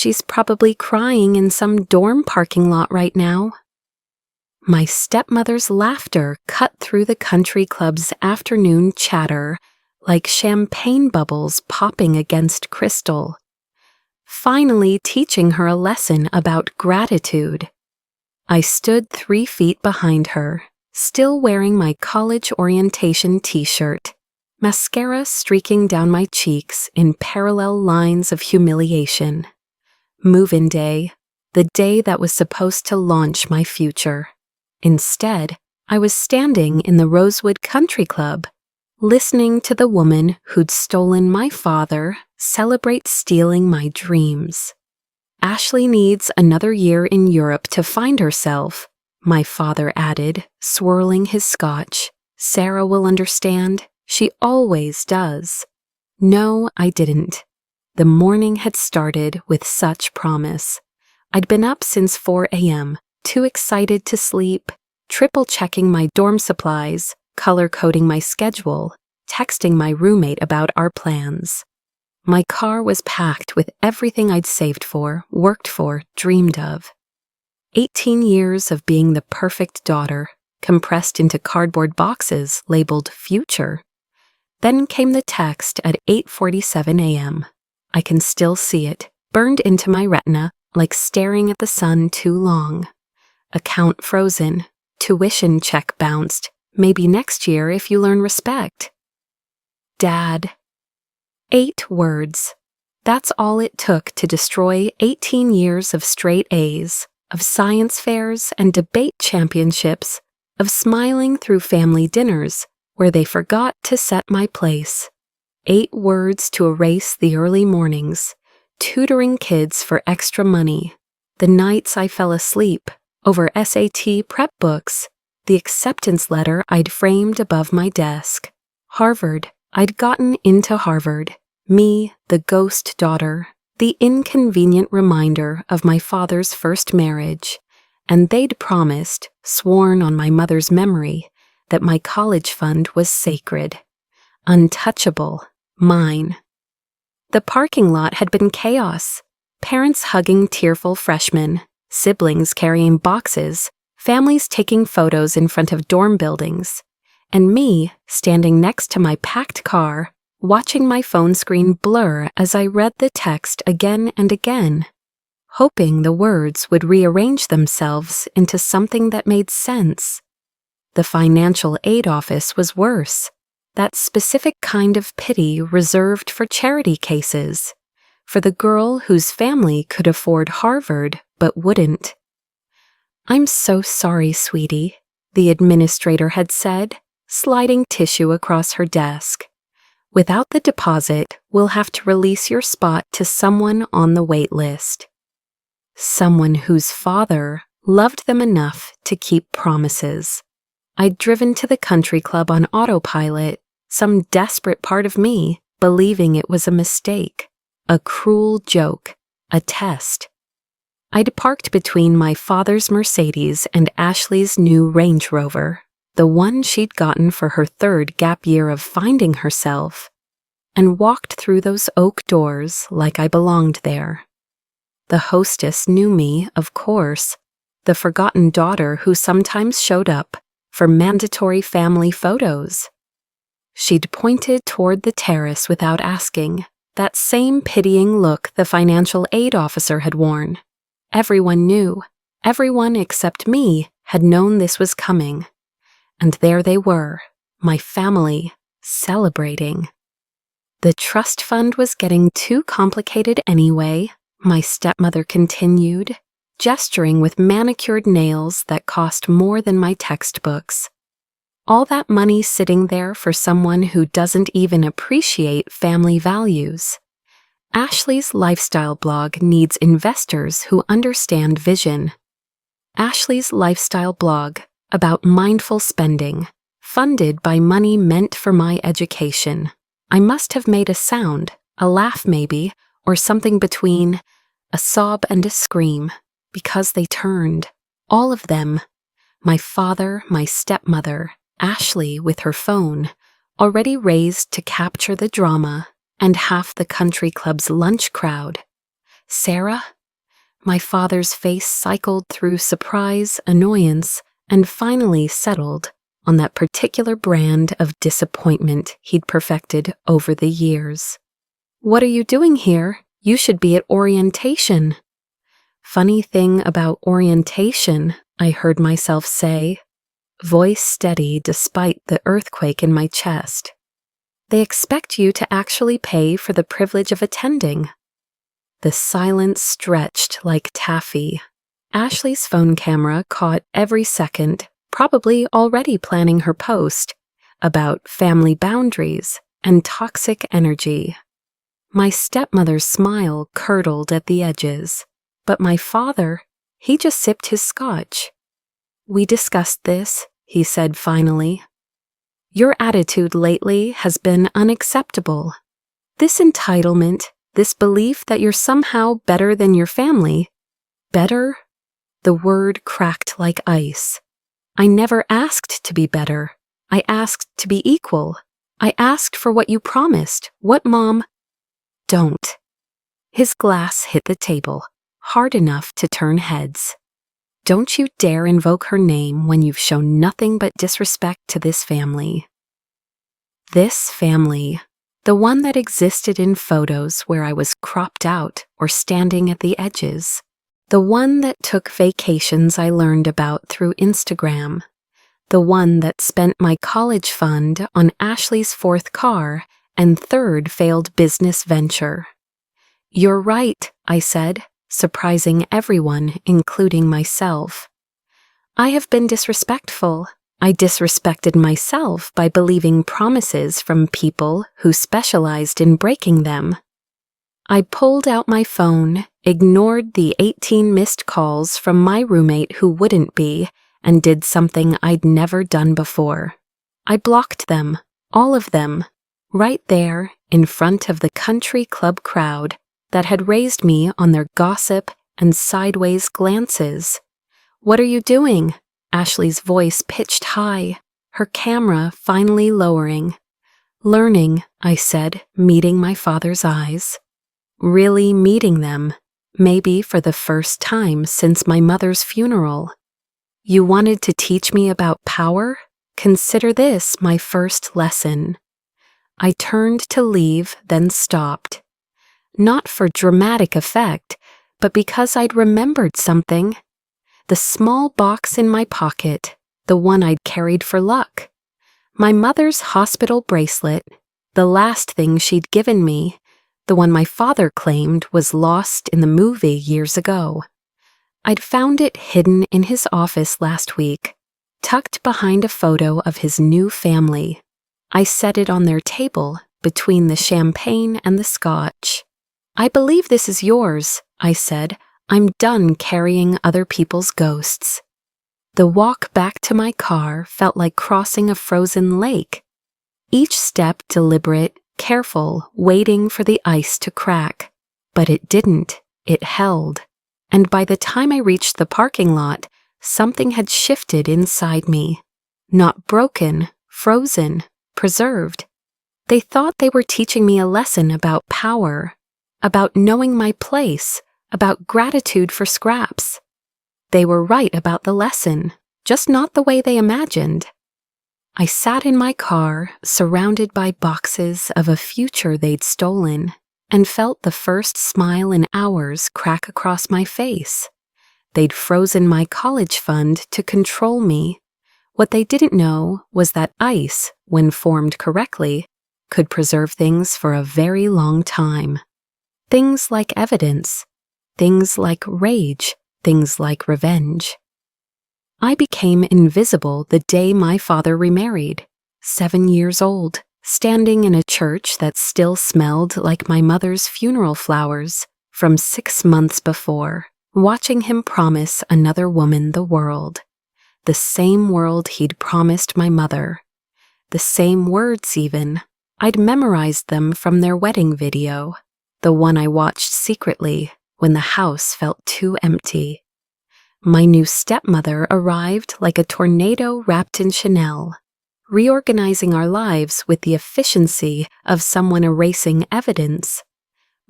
She's probably crying in some dorm parking lot right now. My stepmother's laughter cut through the country club's afternoon chatter like champagne bubbles popping against crystal, finally teaching her a lesson about gratitude. I stood 3 feet behind her, still wearing my college orientation t-shirt, mascara streaking down my cheeks in parallel lines of humiliation. Move-in day, the day that was supposed to launch my future. Instead, I was standing in the Rosewood Country Club, listening to the woman who'd stolen my father celebrate stealing my dreams. Ashley needs another year in Europe to find herself, my father added, swirling his scotch. Sarah will understand. She always does. No, I didn't. The morning had started with such promise. I'd been up since 4 a.m., too excited to sleep, triple-checking my dorm supplies, color-coding my schedule, texting my roommate about our plans. My car was packed with everything I'd saved for, worked for, dreamed of. 18 years of being the perfect daughter, compressed into cardboard boxes labeled future. Then came the text at 8:47 a.m. I can still see it, burned into my retina like staring at the sun too long. Account frozen, tuition check bounced, maybe next year if you learn respect. Dad. 8 words. That's all it took to destroy 18 years of straight A's, of science fairs and debate championships, of smiling through family dinners where they forgot to set my place. 8 words to erase the early mornings, tutoring kids for extra money, the nights I fell asleep over SAT prep books, the acceptance letter I'd framed above my desk. Harvard. I'd gotten into Harvard. Me, the ghost daughter, the inconvenient reminder of my father's first marriage, and they'd promised, sworn on my mother's memory, that my college fund was sacred, untouchable, mine. The parking lot had been chaos, parents hugging tearful freshmen, siblings carrying boxes, families taking photos in front of dorm buildings, and me standing next to my packed car, watching my phone screen blur as I read the text again and again, hoping the words would rearrange themselves into something that made sense. The financial aid office was worse, that specific kind of pity reserved for charity cases, for the girl whose family could afford Harvard but wouldn't. "I'm so sorry, sweetie," the administrator had said, sliding tissue across her desk. "Without the deposit, we'll have to release your spot to someone on the wait list." Someone whose father loved them enough to keep promises. I'd driven to the country club on autopilot, some desperate part of me believing it was a mistake, a cruel joke, a test. I'd parked between my father's Mercedes and Ashley's new Range Rover, the one she'd gotten for her 3rd gap year of finding herself, and walked through those oak doors like I belonged there. The hostess knew me, of course, the forgotten daughter who sometimes showed up for mandatory family photos. She'd pointed toward the terrace without asking, that same pitying look the financial aid officer had worn. Everyone knew, everyone except me had known this was coming. And there they were, my family, celebrating. The trust fund was getting too complicated anyway, my stepmother continued, gesturing with manicured nails that cost more than my textbooks. All that money sitting there for someone who doesn't even appreciate family values. Ashley's lifestyle blog needs investors who understand vision. Ashley's lifestyle blog, about mindful spending, funded by money meant for my education. I must have made a sound, a laugh maybe, or something between a sob and a scream, because they turned, all of them. My father, my stepmother, Ashley with her phone, already raised to capture the drama, and half the country club's lunch crowd. Sarah? My father's face cycled through surprise, annoyance, and finally settled on that particular brand of disappointment he'd perfected over the years. What are you doing here? You should be at orientation. Funny thing about orientation, I heard myself say, voice steady despite the earthquake in my chest. They expect you to actually pay for the privilege of attending. The silence stretched like taffy. Ashley's phone camera caught every second, probably already planning her post about family boundaries and toxic energy. My stepmother's smile curdled at the edges, but my father, he just sipped his scotch. We discussed this, he said finally. Your attitude lately has been unacceptable. This entitlement, this belief that you're somehow better than your family. Better? The word cracked like ice. I never asked to be better. I asked to be equal. I asked for what you promised, what Mom... Don't. His glass hit the table, hard enough to turn heads. Don't you dare invoke her name when you've shown nothing but disrespect to this family. This family, the one that existed in photos where I was cropped out or standing at the edges. The one that took vacations I learned about through Instagram. The one that spent my college fund on Ashley's 4th car and 3rd failed business venture. You're right, I said, surprising everyone, including myself. I have been disrespectful. I disrespected myself by believing promises from people who specialized in breaking them. I pulled out my phone, ignored the 18 missed calls from my roommate who wouldn't be, and did something I'd never done before. I blocked them, all of them, right there in front of the country club crowd that had raised me on their gossip and sideways glances. What are you doing? Ashley's voice pitched high, her camera finally lowering. Learning, I said, meeting my father's eyes. Really meeting them, maybe for the first time since my mother's funeral. You wanted to teach me about power? Consider this my first lesson. I turned to leave, then stopped. Not for dramatic effect, but because I'd remembered something. The small box in my pocket, the one I'd carried for luck. My mother's hospital bracelet, the last thing she'd given me, the one my father claimed was lost in the movie years ago. I'd found it hidden in his office last week, tucked behind a photo of his new family. I set it on their table between the champagne and the scotch. I believe this is yours, I said. I'm done carrying other people's ghosts. The walk back to my car felt like crossing a frozen lake. Each step deliberate, careful, waiting for the ice to crack. But it didn't. It held. And by the time I reached the parking lot, something had shifted inside me. Not broken, frozen, preserved. They thought they were teaching me a lesson about power, about knowing my place, about gratitude for scraps. They were right about the lesson, just not the way they imagined. I sat in my car, surrounded by boxes of a future they'd stolen, and felt the first smile in hours crack across my face. They'd frozen my college fund to control me. What they didn't know was that ice, when formed correctly, could preserve things for a very long time. Things like evidence, things like rage, things like revenge. I became invisible the day my father remarried, 7 years old, standing in a church that still smelled like my mother's funeral flowers from 6 months before, watching him promise another woman the world. The same world he'd promised my mother. The same words even. I'd memorized them from their wedding video, the one I watched secretly when the house felt too empty. My new stepmother arrived like a tornado wrapped in Chanel, reorganizing our lives with the efficiency of someone erasing evidence.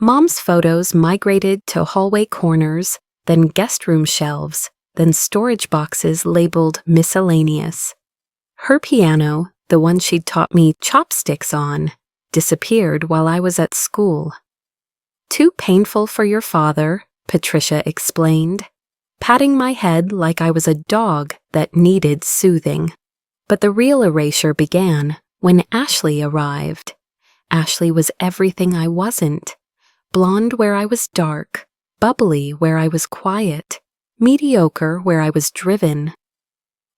Mom's photos migrated to hallway corners, then guest room shelves, then storage boxes labeled miscellaneous. Her piano, the one she'd taught me chopsticks on, disappeared while I was at school. "Too painful for your father," Patricia explained, patting my head like I was a dog that needed soothing. But the real erasure began when Ashley arrived. Ashley was everything I wasn't. Blonde where I was dark, bubbly where I was quiet, mediocre where I was driven.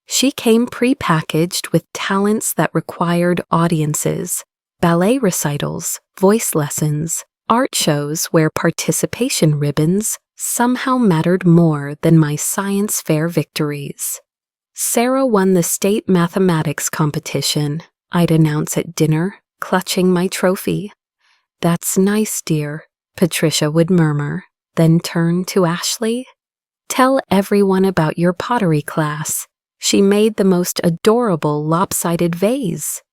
She came pre-packaged with talents that required audiences, ballet recitals, voice lessons, art shows where participation ribbons somehow mattered more than my science fair victories. "Sarah won the state mathematics competition," I'd announce at dinner, clutching my trophy. "That's nice, dear," Patricia would murmur, then turn to Ashley. "Tell everyone about your pottery class. She made the most adorable lopsided vase."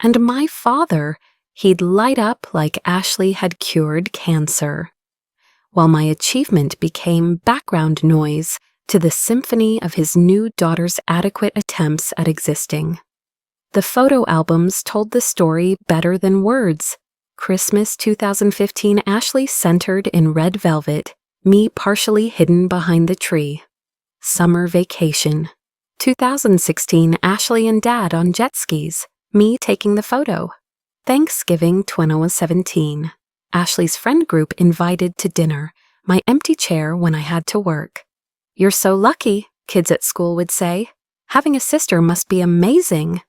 And my father, he'd light up like Ashley had cured cancer, while my achievement became background noise to the symphony of his new daughter's adequate attempts at existing. The photo albums told the story better than words. Christmas 2015, Ashley centered in red velvet, me partially hidden behind the tree. Summer vacation. 2016, Ashley and Dad on jet skis, me taking the photo. Thanksgiving 2017, Ashley's friend group invited to dinner, my empty chair when I had to work. "You're so lucky," kids at school would say. "Having a sister must be amazing."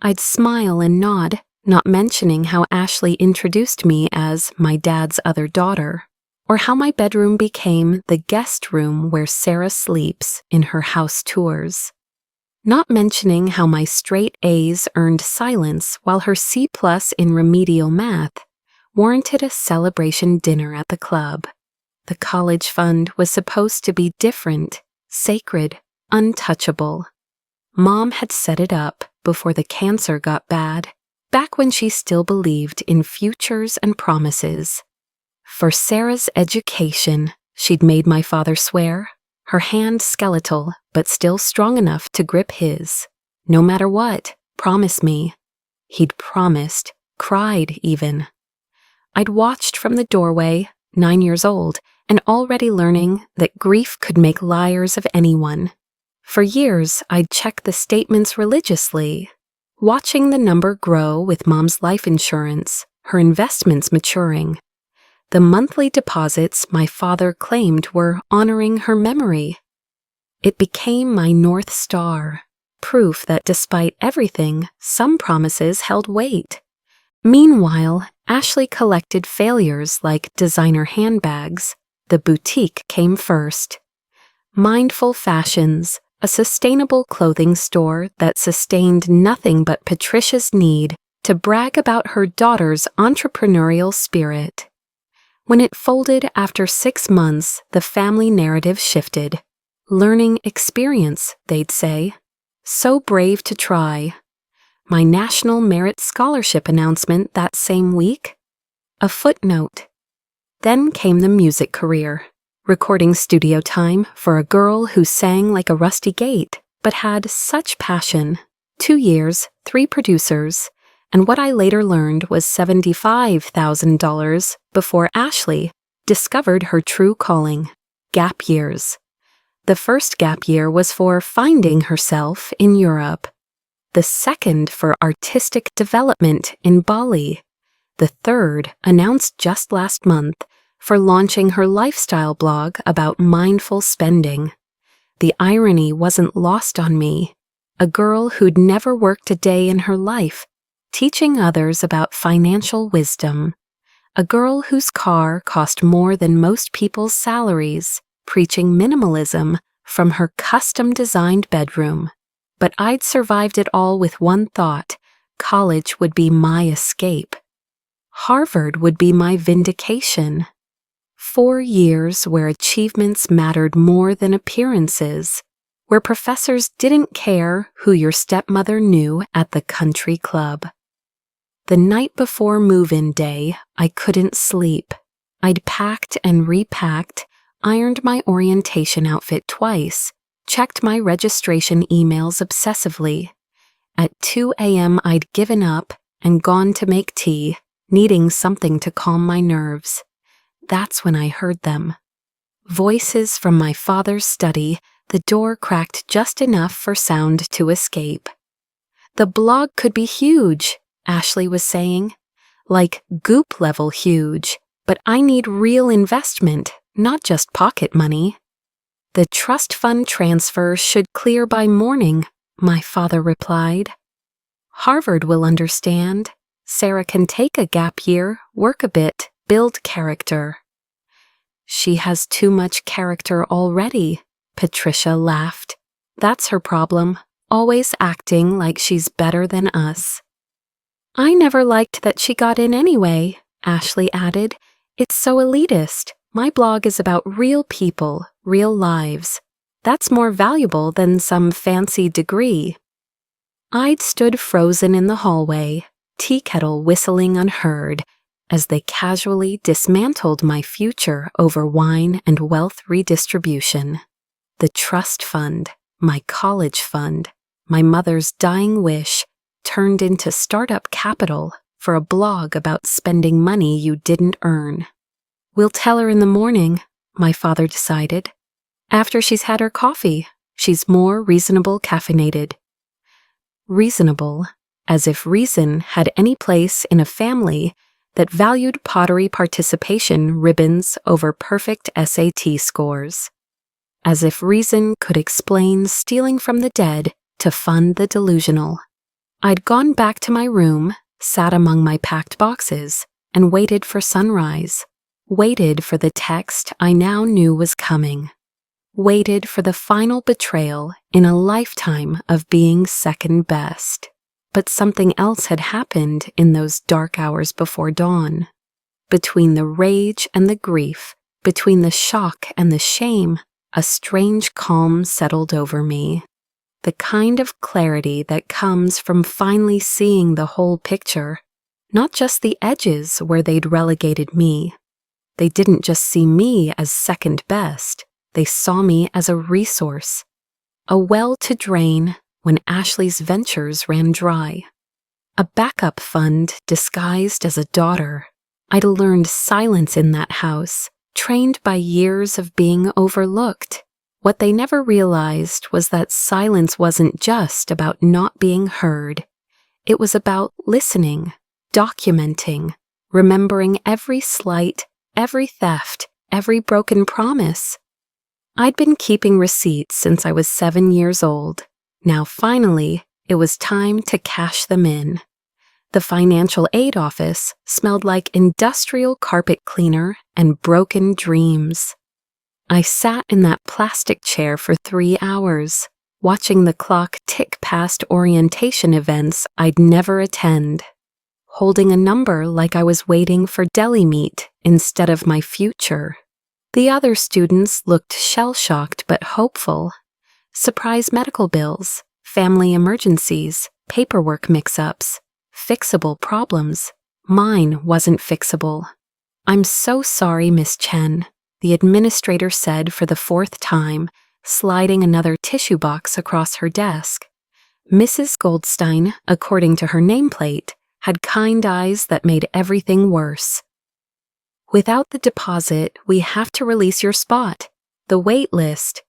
I'd smile and nod, not mentioning how Ashley introduced me as my dad's other daughter, or how my bedroom became the guest room where Sarah sleeps in her house tours. Not mentioning how my straight A's earned silence while her C+ in remedial math warranted a celebration dinner at the club. The college fund was supposed to be different, sacred, untouchable. Mom had set it up before the cancer got bad, back when she still believed in futures and promises. For Sarah's education, she'd made my father swear, her hand skeletal but still strong enough to grip his. "No matter what, promise me." He'd promised, cried even. I'd watched from the doorway, 9 years old, and already learning that grief could make liars of anyone. For years, I'd checked the statements religiously, watching the number grow with Mom's life insurance, her investments maturing. The monthly deposits my father claimed were honoring her memory. It became my North Star, proof that despite everything, some promises held weight. Meanwhile, Ashley collected failures like designer handbags. The boutique came first. Mindful Fashions, a sustainable clothing store that sustained nothing but Patricia's need to brag about her daughter's entrepreneurial spirit. When it folded after 6 months, the family narrative shifted. Learning experience, they'd say. So brave to try. My National Merit Scholarship announcement that same week? A footnote. Then came the music career. Recording studio time for a girl who sang like a rusty gate, but had such passion. 2 years, 3 producers, and what I later learned was $75,000 before Ashley discovered her true calling, gap years. The first gap year was for finding herself in Europe. The second for artistic development in Bali. The third, announced just last month, for launching her lifestyle blog about mindful spending. The irony wasn't lost on me. A girl who'd never worked a day in her life, teaching others about financial wisdom. A girl whose car cost more than most people's salaries, preaching minimalism from her custom-designed bedroom. But I'd survived it all with one thought: college would be my escape. Harvard would be my vindication. 4 years where achievements mattered more than appearances, where professors didn't care who your stepmother knew at the country club. The night before move-in day, I couldn't sleep. I'd packed and repacked, ironed my orientation outfit twice, checked my registration emails obsessively. At 2 a.m. I'd given up and gone to make tea, needing something to calm my nerves. That's when I heard them. Voices from my father's study, the door cracked just enough for sound to escape. "The blog could be huge," Ashley was saying. "Like Goop-level huge, but I need real investment, not just pocket money." "The trust fund transfer should clear by morning," my father replied. "Harvard will understand. Sarah can take a gap year, work a bit, build character." "She has too much character already," Patricia laughed. "That's her problem, always acting like she's better than us." "I never liked that she got in anyway," Ashley added. "It's so elitist. My blog is about real people, real lives. That's more valuable than some fancy degree." I'd stood frozen in the hallway, tea kettle whistling unheard, as they casually dismantled my future over wine and wealth redistribution. The trust fund, my college fund, my mother's dying wish, turned into startup capital for a blog about spending money you didn't earn. "We'll tell her in the morning," my father decided. "After she's had her coffee, she's more reasonable caffeinated." Reasonable, as if reason had any place in a family that valued pottery participation ribbons over perfect SAT scores. As if reason could explain stealing from the dead to fund the delusional. I'd gone back to my room, sat among my packed boxes, and waited for sunrise. Waited for the text I now knew was coming. Waited for the final betrayal in a lifetime of being second best. But something else had happened in those dark hours before dawn. Between the rage and the grief, between the shock and the shame, a strange calm settled over me. The kind of clarity that comes from finally seeing the whole picture, not just the edges where they'd relegated me. They didn't just see me as second best, they saw me as a resource, a well to drain when Ashley's ventures ran dry. A backup fund disguised as a daughter. I'd learned silence in that house, trained by years of being overlooked. What they never realized was that silence wasn't just about not being heard. It was about listening, documenting, remembering every slight, every theft, every broken promise. I'd been keeping receipts since I was 7 years old. Now finally, it was time to cash them in. The financial aid office smelled like industrial carpet cleaner and broken dreams. I sat in that plastic chair for 3 hours, watching the clock tick past orientation events I'd never attend, holding a number like I was waiting for deli meat instead of my future. The other students looked shell-shocked but hopeful. Surprise medical bills, family emergencies, paperwork mix-ups, fixable problems. Mine wasn't fixable. "I'm so sorry, Miss Chen," the administrator said for the 4th time, sliding another tissue box across her desk. Mrs. Goldstein, according to her nameplate, had kind eyes that made everything worse. "Without the deposit, we have to release your spot. The wait list."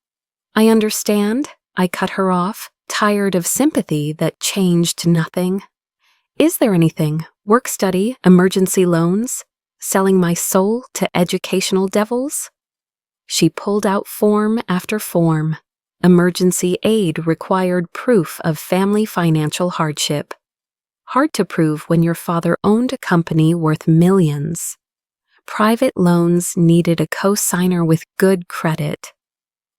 "I understand," I cut her off, tired of sympathy that changed to nothing. "Is there anything? Work study, emergency loans? Selling my soul to educational devils?" She pulled out form after form. Emergency aid required proof of family financial hardship. Hard to prove when your father owned a company worth millions. Private loans needed a co-signer with good credit.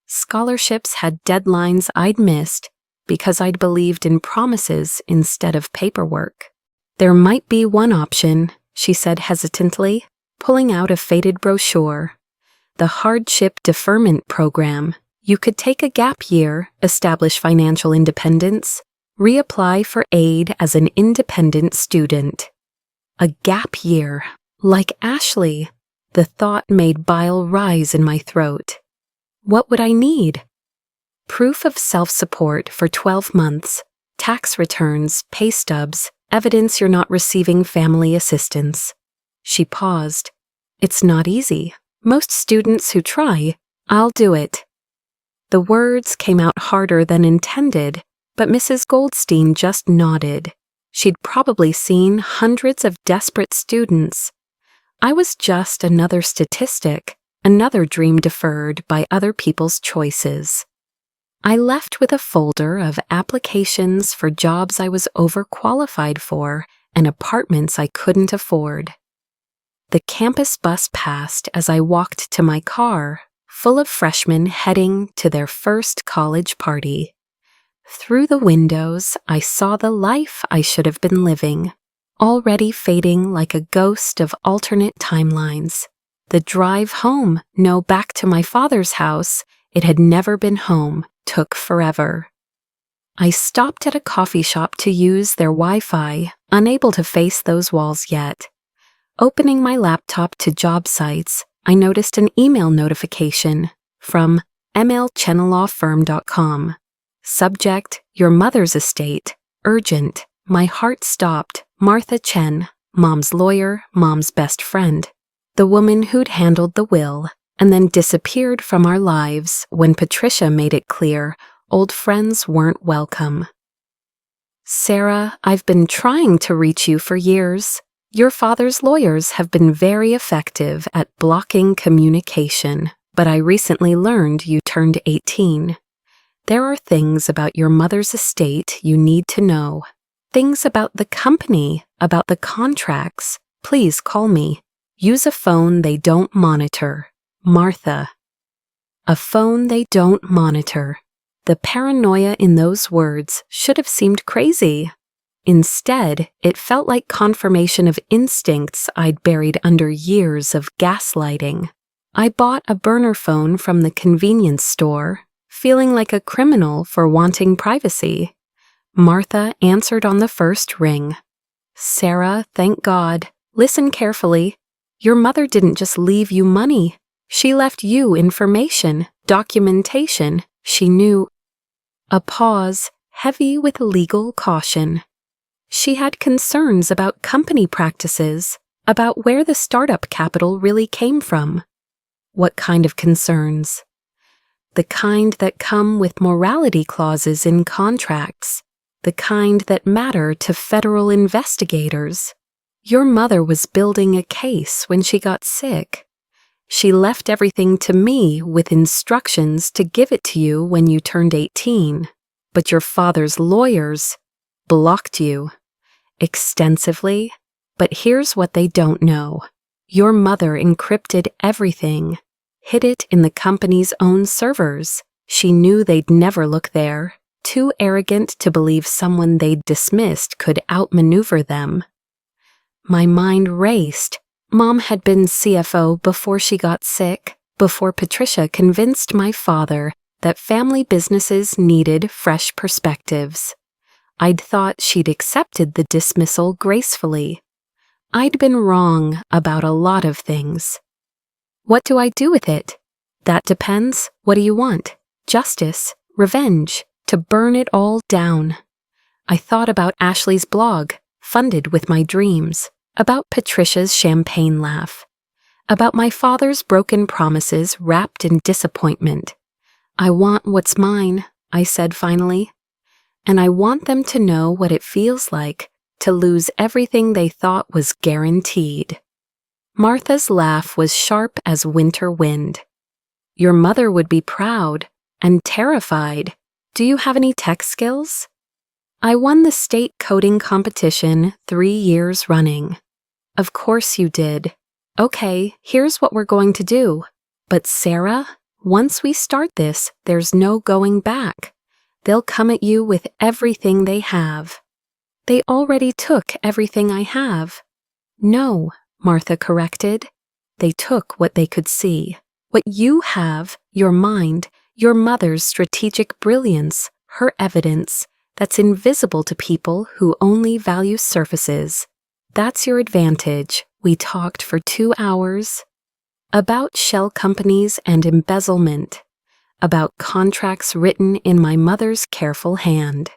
Scholarships had deadlines I'd missed because I'd believed in promises instead of paperwork. "There might be one option," she said hesitantly, pulling out a faded brochure. "The Hardship Deferment Program. You could take a gap year, establish financial independence, reapply for aid as an independent student." A gap year, like Ashley. The thought made bile rise in my throat. What would I need? Proof of self-support for 12 months, tax returns, pay stubs, evidence you're not receiving family assistance. She paused. It's not easy. Most students who try, I'll do it. The words came out harder than intended, but Mrs. Goldstein just nodded. She'd probably seen hundreds of desperate students. I was just another statistic, another dream deferred by other people's choices. I left with a folder of applications for jobs I was overqualified for and apartments I couldn't afford. The campus bus passed as I walked to my car, full of freshmen heading to their first college party. Through the windows, I saw the life I should have been living, already fading like a ghost of alternate timelines. The drive home, no, back to my father's house, it had never been home, took forever. I stopped at a coffee shop to use their Wi-Fi, unable to face those walls yet. Opening my laptop to job sites, I noticed an email notification from mlchenelawfirm.com. Subject, your mother's estate, urgent. My heart stopped. Martha Chen, Mom's lawyer, Mom's best friend. The woman who'd handled the will, and then disappeared from our lives when Patricia made it clear old friends weren't welcome. Sarah, I've been trying to reach you for years. Your father's lawyers have been very effective at blocking communication, but I recently learned you turned 18. There are things about your mother's estate you need to know. Things about the company, about the contracts. Please call me. Use a phone they don't monitor. Martha. A phone they don't monitor. The paranoia in those words should have seemed crazy. Instead, it felt like confirmation of instincts I'd buried under years of gaslighting. I bought a burner phone from the convenience store, feeling like a criminal for wanting privacy. Martha answered on the first ring. Sarah, thank God. Listen carefully. Your mother didn't just leave you money. She left you information, documentation. She knew. A pause, heavy with legal caution. She had concerns about company practices, about where the startup capital really came from. What kind of concerns? The kind that come with morality clauses in contracts, the kind that matter to federal investigators. Your mother was building a case when she got sick. She left everything to me with instructions to give it to you when you turned 18, but your father's lawyers blocked you. Extensively, but here's what they don't know. Your mother encrypted everything, hid it in the company's own servers. She knew they'd never look there, too arrogant to believe someone they'd dismissed could outmaneuver them. My mind raced. Mom had been CFO before she got sick, before Patricia convinced my father that family businesses needed fresh perspectives. I'd thought she'd accepted the dismissal gracefully. I'd been wrong about a lot of things. What do I do with it? That depends. What do you want? Justice? Revenge? To burn it all down? I thought about Ashley's blog, funded with my dreams, about Patricia's champagne laugh, about my father's broken promises wrapped in disappointment. I want what's mine, I said finally. And I want them to know what it feels like to lose everything they thought was guaranteed. Martha's laugh was sharp as winter wind. Your mother would be proud and terrified. Do you have any tech skills? I won the state coding competition 3 years running. Of course you did. Okay, here's what we're going to do. But Sarah, once we start this, there's no going back. They'll come at you with everything they have. They already took everything I have. No, Martha corrected. They took what they could see. What you have, your mind, your mother's strategic brilliance, her evidence, that's invisible to people who only value surfaces. That's your advantage. We talked for 2 hours. about shell companies and embezzlement, about contracts written in my mother's careful hand,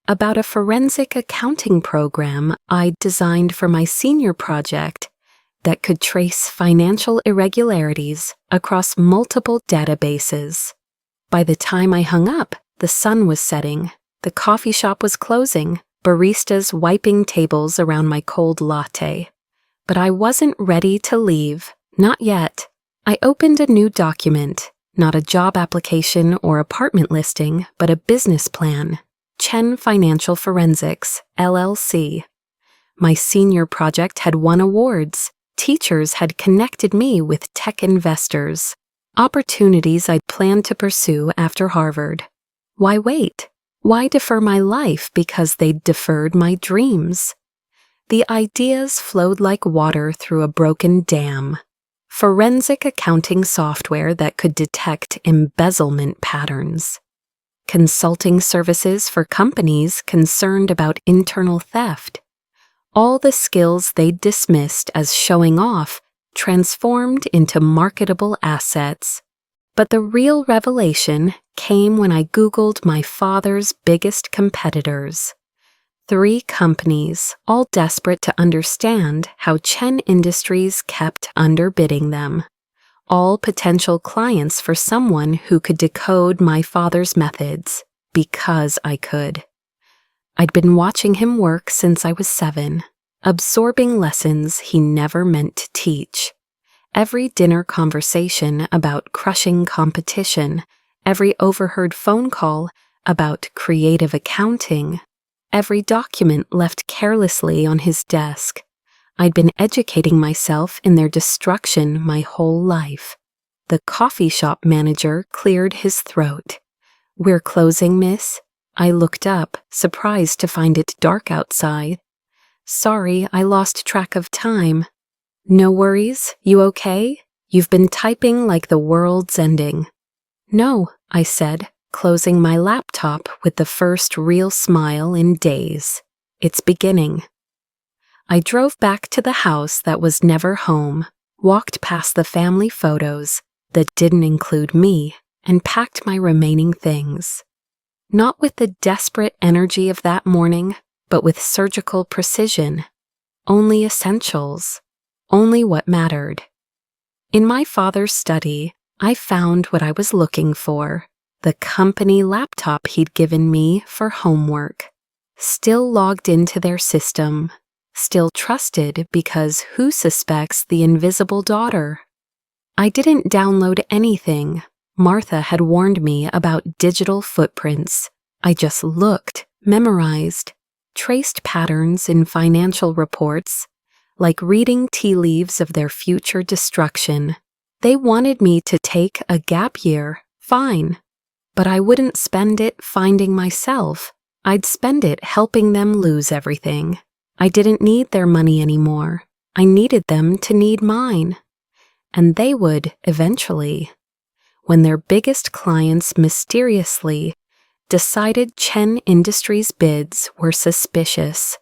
about a forensic accounting program I'd designed for my senior project that could trace financial irregularities across multiple databases. By the time I hung up, the sun was setting, the coffee shop was closing, baristas wiping tables around my cold latte. But I wasn't ready to leave, not yet. I opened a new document, not a job application or apartment listing, but a business plan. Chen Financial Forensics, LLC. My senior project had won awards. Teachers had connected me with tech investors, opportunities I'd planned to pursue after Harvard. Why wait? Why defer my life because they'd deferred my dreams? The ideas flowed like water through a broken dam. Forensic accounting software that could detect embezzlement patterns. Consulting services for companies concerned about internal theft. All the skills they'd dismissed as showing off transformed into marketable assets. But the real revelation came when I Googled my father's biggest competitors. 3 companies, all desperate to understand how Chen Industries kept underbidding them. All potential clients for someone who could decode my father's methods, because I could. I'd been watching him work since I was 7, absorbing lessons he never meant to teach. Every dinner conversation about crushing competition, every overheard phone call about creative accounting, every document left carelessly on his desk. I'd been educating myself in their destruction my whole life. The coffee shop manager cleared his throat. "We're closing, miss?" I looked up, surprised to find it dark outside. "Sorry, I lost track of time." "No worries. You okay? You've been typing like the world's ending." "No," I said, closing my laptop with the first real smile in days. "It's beginning." I drove back to the house that was never home, walked past the family photos that didn't include me, and packed my remaining things. Not with the desperate energy of that morning, but with surgical precision. Only essentials. Only what mattered. In my father's study, I found what I was looking for. The company laptop he'd given me for homework. Still logged into their system. Still trusted because who suspects the invisible daughter? I didn't download anything. Martha had warned me about digital footprints. I just looked, memorized, traced patterns in financial reports, like reading tea leaves of their future destruction. They wanted me to take a gap year, fine. But I wouldn't spend it finding myself. I'd spend it helping them lose everything. I didn't need their money anymore. I needed them to need mine. And they would eventually. When their biggest clients mysteriously decided Chen Industries' bids were suspicious.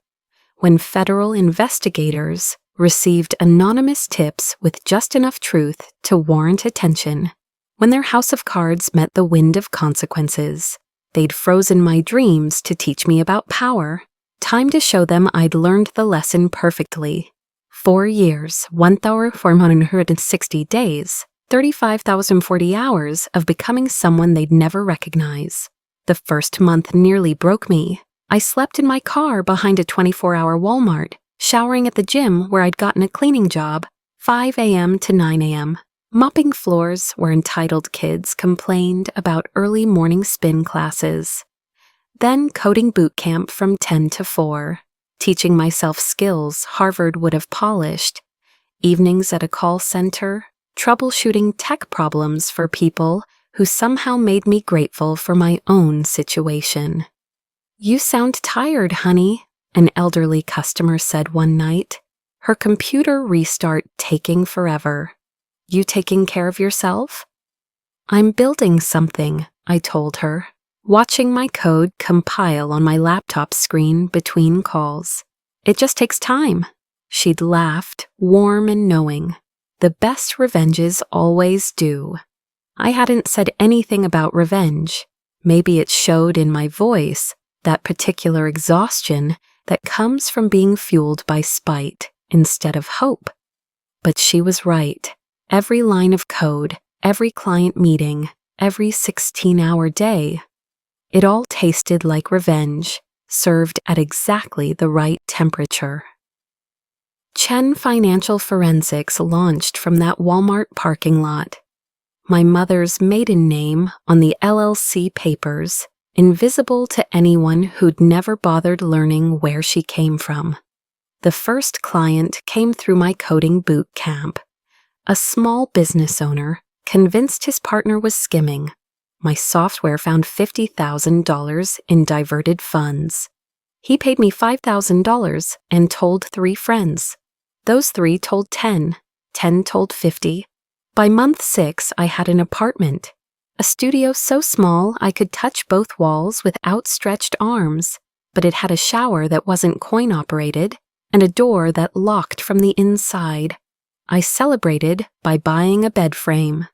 When federal investigators received anonymous tips with just enough truth to warrant attention. When their house of cards met the wind of consequences. They'd frozen my dreams to teach me about power. Time to show them I'd learned the lesson perfectly. 4 years, 1,460 days, 35,040 hours of becoming someone they'd never recognize. The first month nearly broke me. I slept in my car behind a 24-hour Walmart, showering at the gym where I'd gotten a cleaning job, 5 a.m. to 9 a.m., mopping floors where entitled kids complained about early morning spin classes. Then coding boot camp from 10 to 4, teaching myself skills Harvard would have polished, evenings at a call center, troubleshooting tech problems for people who somehow made me grateful for my own situation. "You sound tired, honey," an elderly customer said one night, her computer restart taking forever. "You taking care of yourself?" "I'm building something," I told her, watching my code compile on my laptop screen between calls. "It just takes time." She'd laughed, warm and knowing. The best revenges always do. I hadn't said anything about revenge. Maybe it showed in my voice, that particular exhaustion that comes from being fueled by spite instead of hope. But she was right. Every line of code, every client meeting, every 16-hour day, it all tasted like revenge, served at exactly the right temperature. Chen Financial Forensics launched from that Walmart parking lot. My mother's maiden name on the LLC papers, invisible to anyone who'd never bothered learning where she came from. The first client came through my coding boot camp. A small business owner, convinced his partner was skimming. My software found $50,000 in diverted funds. He paid me $5,000 and told 3 friends. Those 3 told 10, 10 told 50. By month 6, I had an apartment. A studio so small I could touch both walls with outstretched arms, but it had a shower that wasn't coin-operated and a door that locked from the inside. I celebrated by buying a bed frame.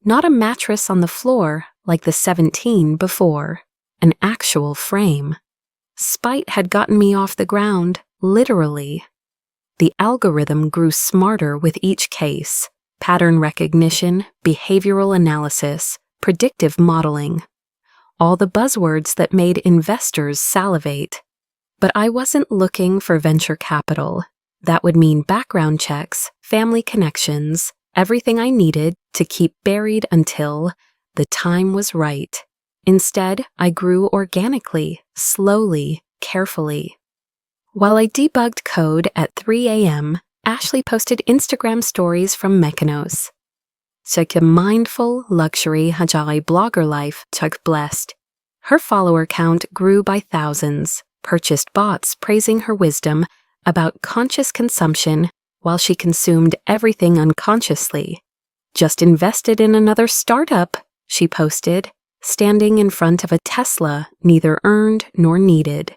Not a mattress on the floor like the 17 before, an actual frame. Spite had gotten me off the ground, literally. The algorithm grew smarter with each case. Pattern recognition, behavioral analysis, predictive modeling. All the buzzwords that made investors salivate. But I wasn't looking for venture capital. That would mean background checks, family connections, everything I needed to keep buried until the time was right. Instead, I grew organically, slowly, carefully. While I debugged code at 3 a.m., Ashley posted Instagram stories from Mykonos. Such a mindful, luxury Hajari blogger life took blessed. Her follower count grew by thousands, purchased bots praising her wisdom about conscious consumption while she consumed everything unconsciously. Just invested in another startup, she posted, standing in front of a Tesla neither earned nor needed.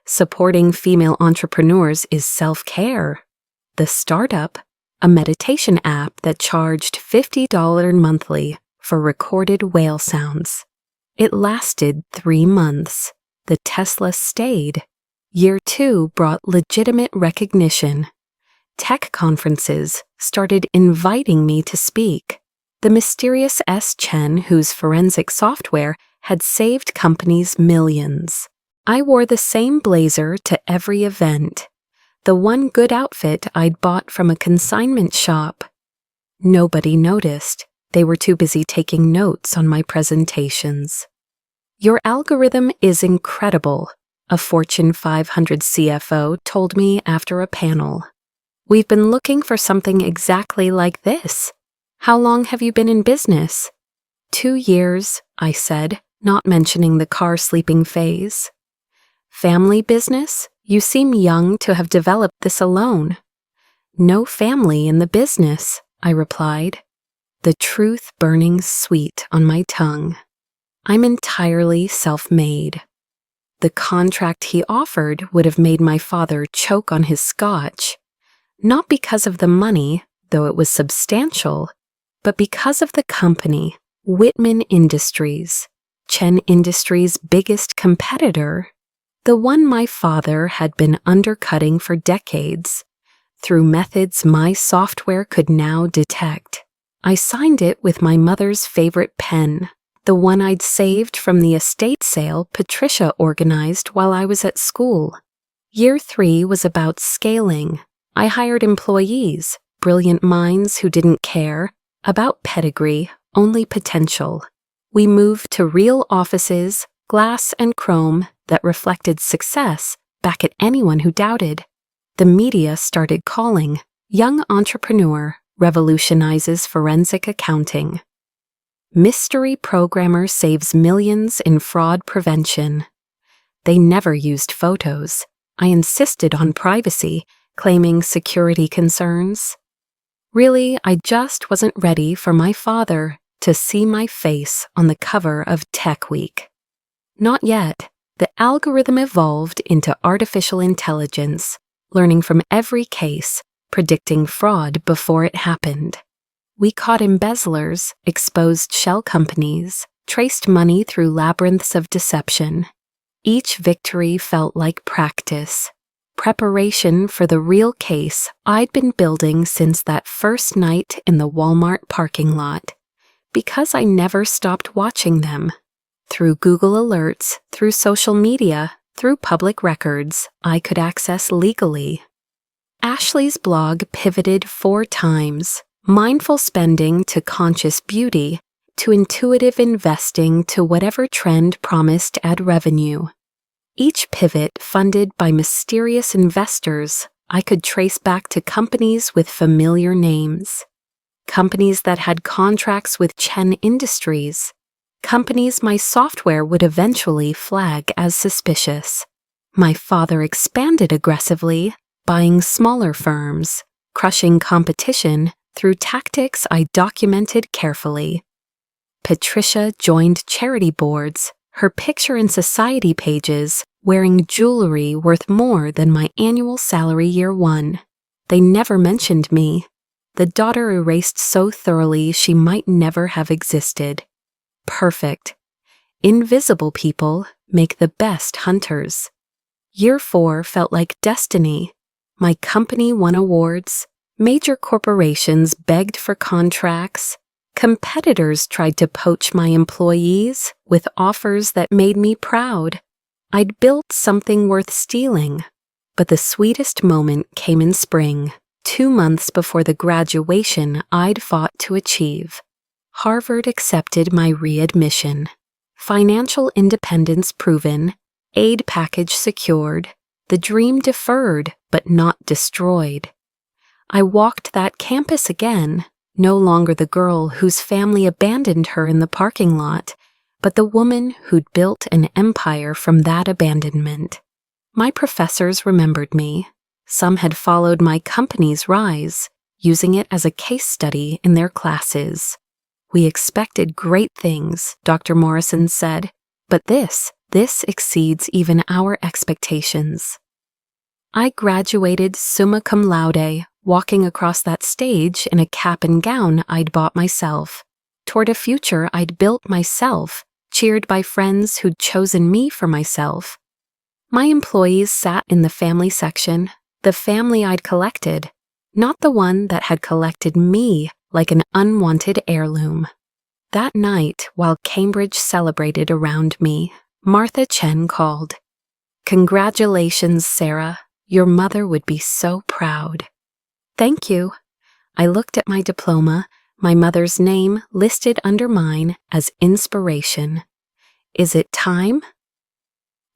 Supporting female entrepreneurs is self-care. The startup, a meditation app that charged $50 monthly for recorded whale sounds. It lasted 3 months. The Tesla stayed. Year 2 brought legitimate recognition. Tech conferences started inviting me to speak. The mysterious S. Chen, whose forensic software had saved companies millions. I wore the same blazer to every event. The one good outfit I'd bought from a consignment shop. Nobody noticed. They were too busy taking notes on my presentations. Your algorithm is incredible, a Fortune 500 CFO told me after a panel. We've been looking for something exactly like this. How long have you been in business? 2 years, I said, not mentioning the car sleeping phase. Family business? You seem young to have developed this alone. No family in the business, I replied, the truth burning sweet on my tongue. I'm entirely self-made. The contract he offered would have made my father choke on his scotch, not because of the money, though it was substantial, but because of the company, Whitman Industries, Chen Industries' biggest competitor, the one my father had been undercutting for decades, through methods my software could now detect. I signed it with my mother's favorite pen, the one I'd saved from the estate sale Patricia organized while I was at school. Year 3 was about scaling. I hired employees, brilliant minds who didn't care about pedigree, only potential. We moved to real offices, glass and chrome that reflected success back at anyone who doubted. The media started calling, young entrepreneur revolutionizes forensic accounting. Mystery programmer saves millions in fraud prevention. They never used photos. I insisted on privacy, claiming security concerns. Really, I just wasn't ready for my father to see my face on the cover of Tech Week. Not yet. The algorithm evolved into artificial intelligence, learning from every case, predicting fraud before it happened. We caught embezzlers, exposed shell companies, traced money through labyrinths of deception. Each victory felt like practice, preparation for the real case I'd been building since that first night in the Walmart parking lot. Because I never stopped watching them. Through Google alerts, through social media, through public records I could access legally. Ashley's blog pivoted 4 times, mindful spending to conscious beauty, to intuitive investing to whatever trend promised ad revenue. Each pivot funded by mysterious investors I could trace back to companies with familiar names. Companies that had contracts with Chen Industries. Companies my software would eventually flag as suspicious. My father expanded aggressively, buying smaller firms, crushing competition through tactics I documented carefully. Patricia joined charity boards, her picture in society pages, wearing jewelry worth more than my annual salary year 1. They never mentioned me. The daughter erased so thoroughly she might never have existed. Perfect. Invisible people make the best hunters. Year 4 felt like destiny. My company won awards. Major corporations begged for contracts. Competitors tried to poach my employees with offers that made me proud. I'd built something worth stealing. But the sweetest moment came in spring, 2 months before the graduation I'd fought to achieve. Harvard accepted my readmission. Financial independence proven, aid package secured, the dream deferred but not destroyed. I walked that campus again, no longer the girl whose family abandoned her in the parking lot, but the woman who'd built an empire from that abandonment. My professors remembered me. Some had followed my company's rise, using it as a case study in their classes. We expected great things, Dr. Morrison said, but this exceeds even our expectations. I graduated summa cum laude, walking across that stage in a cap and gown I'd bought myself, toward a future I'd built myself, cheered by friends who'd chosen me for myself. My employees sat in the family section, the family I'd collected, not the one that had collected me like an unwanted heirloom. That night, while Cambridge celebrated around me, Martha Chen called. "Congratulations, Sarah. Your mother would be so proud." "Thank you." I looked at my diploma, my mother's name listed under mine as inspiration. Is it time?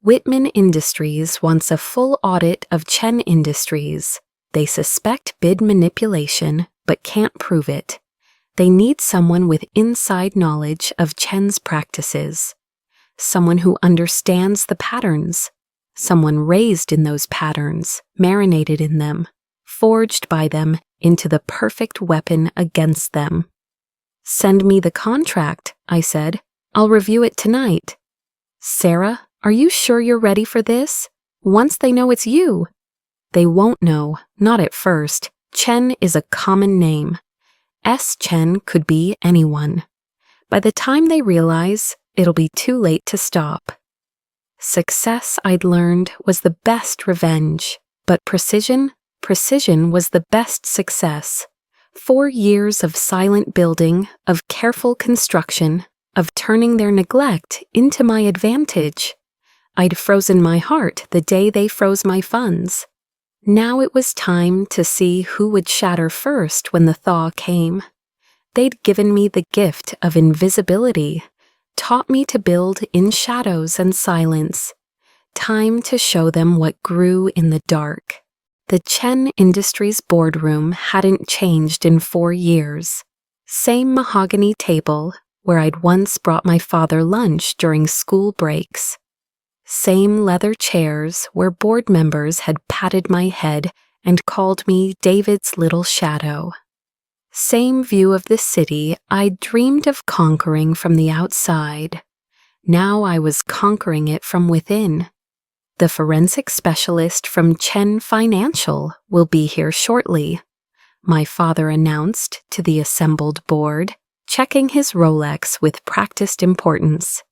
Whitman Industries wants a full audit of Chen Industries. They suspect bid manipulation, but can't prove it. They need someone with inside knowledge of Chen's practices. Someone who understands the patterns. Someone raised in those patterns, marinated in them, forged by them into the perfect weapon against them. "Send me the contract," I said. "I'll review it tonight." "Sarah, are you sure you're ready for this? Once they know it's you." "They won't know, not at first. Chen is a common name. S. Chen could be anyone. By the time they realize, it'll be too late to stop." Success, I'd learned, was the best revenge, but precision was the best success. 4 years of silent building, of careful construction, of turning their neglect into my advantage. I'd frozen my heart the day they froze my funds. Now it was time to see who would shatter first when the thaw came. They'd given me the gift of invisibility, taught me to build in shadows and silence. Time to show them what grew in the dark. The Chen Industries boardroom hadn't changed in 4 years. Same mahogany table where I'd once brought my father lunch during school breaks. Same leather chairs where board members had patted my head and called me David's little shadow. Same view of the city I'd dreamed of conquering from the outside. Now I was conquering it from within. The forensic specialist from Chen Financial will be here shortly, my father announced to the assembled board, checking his Rolex with practiced importance.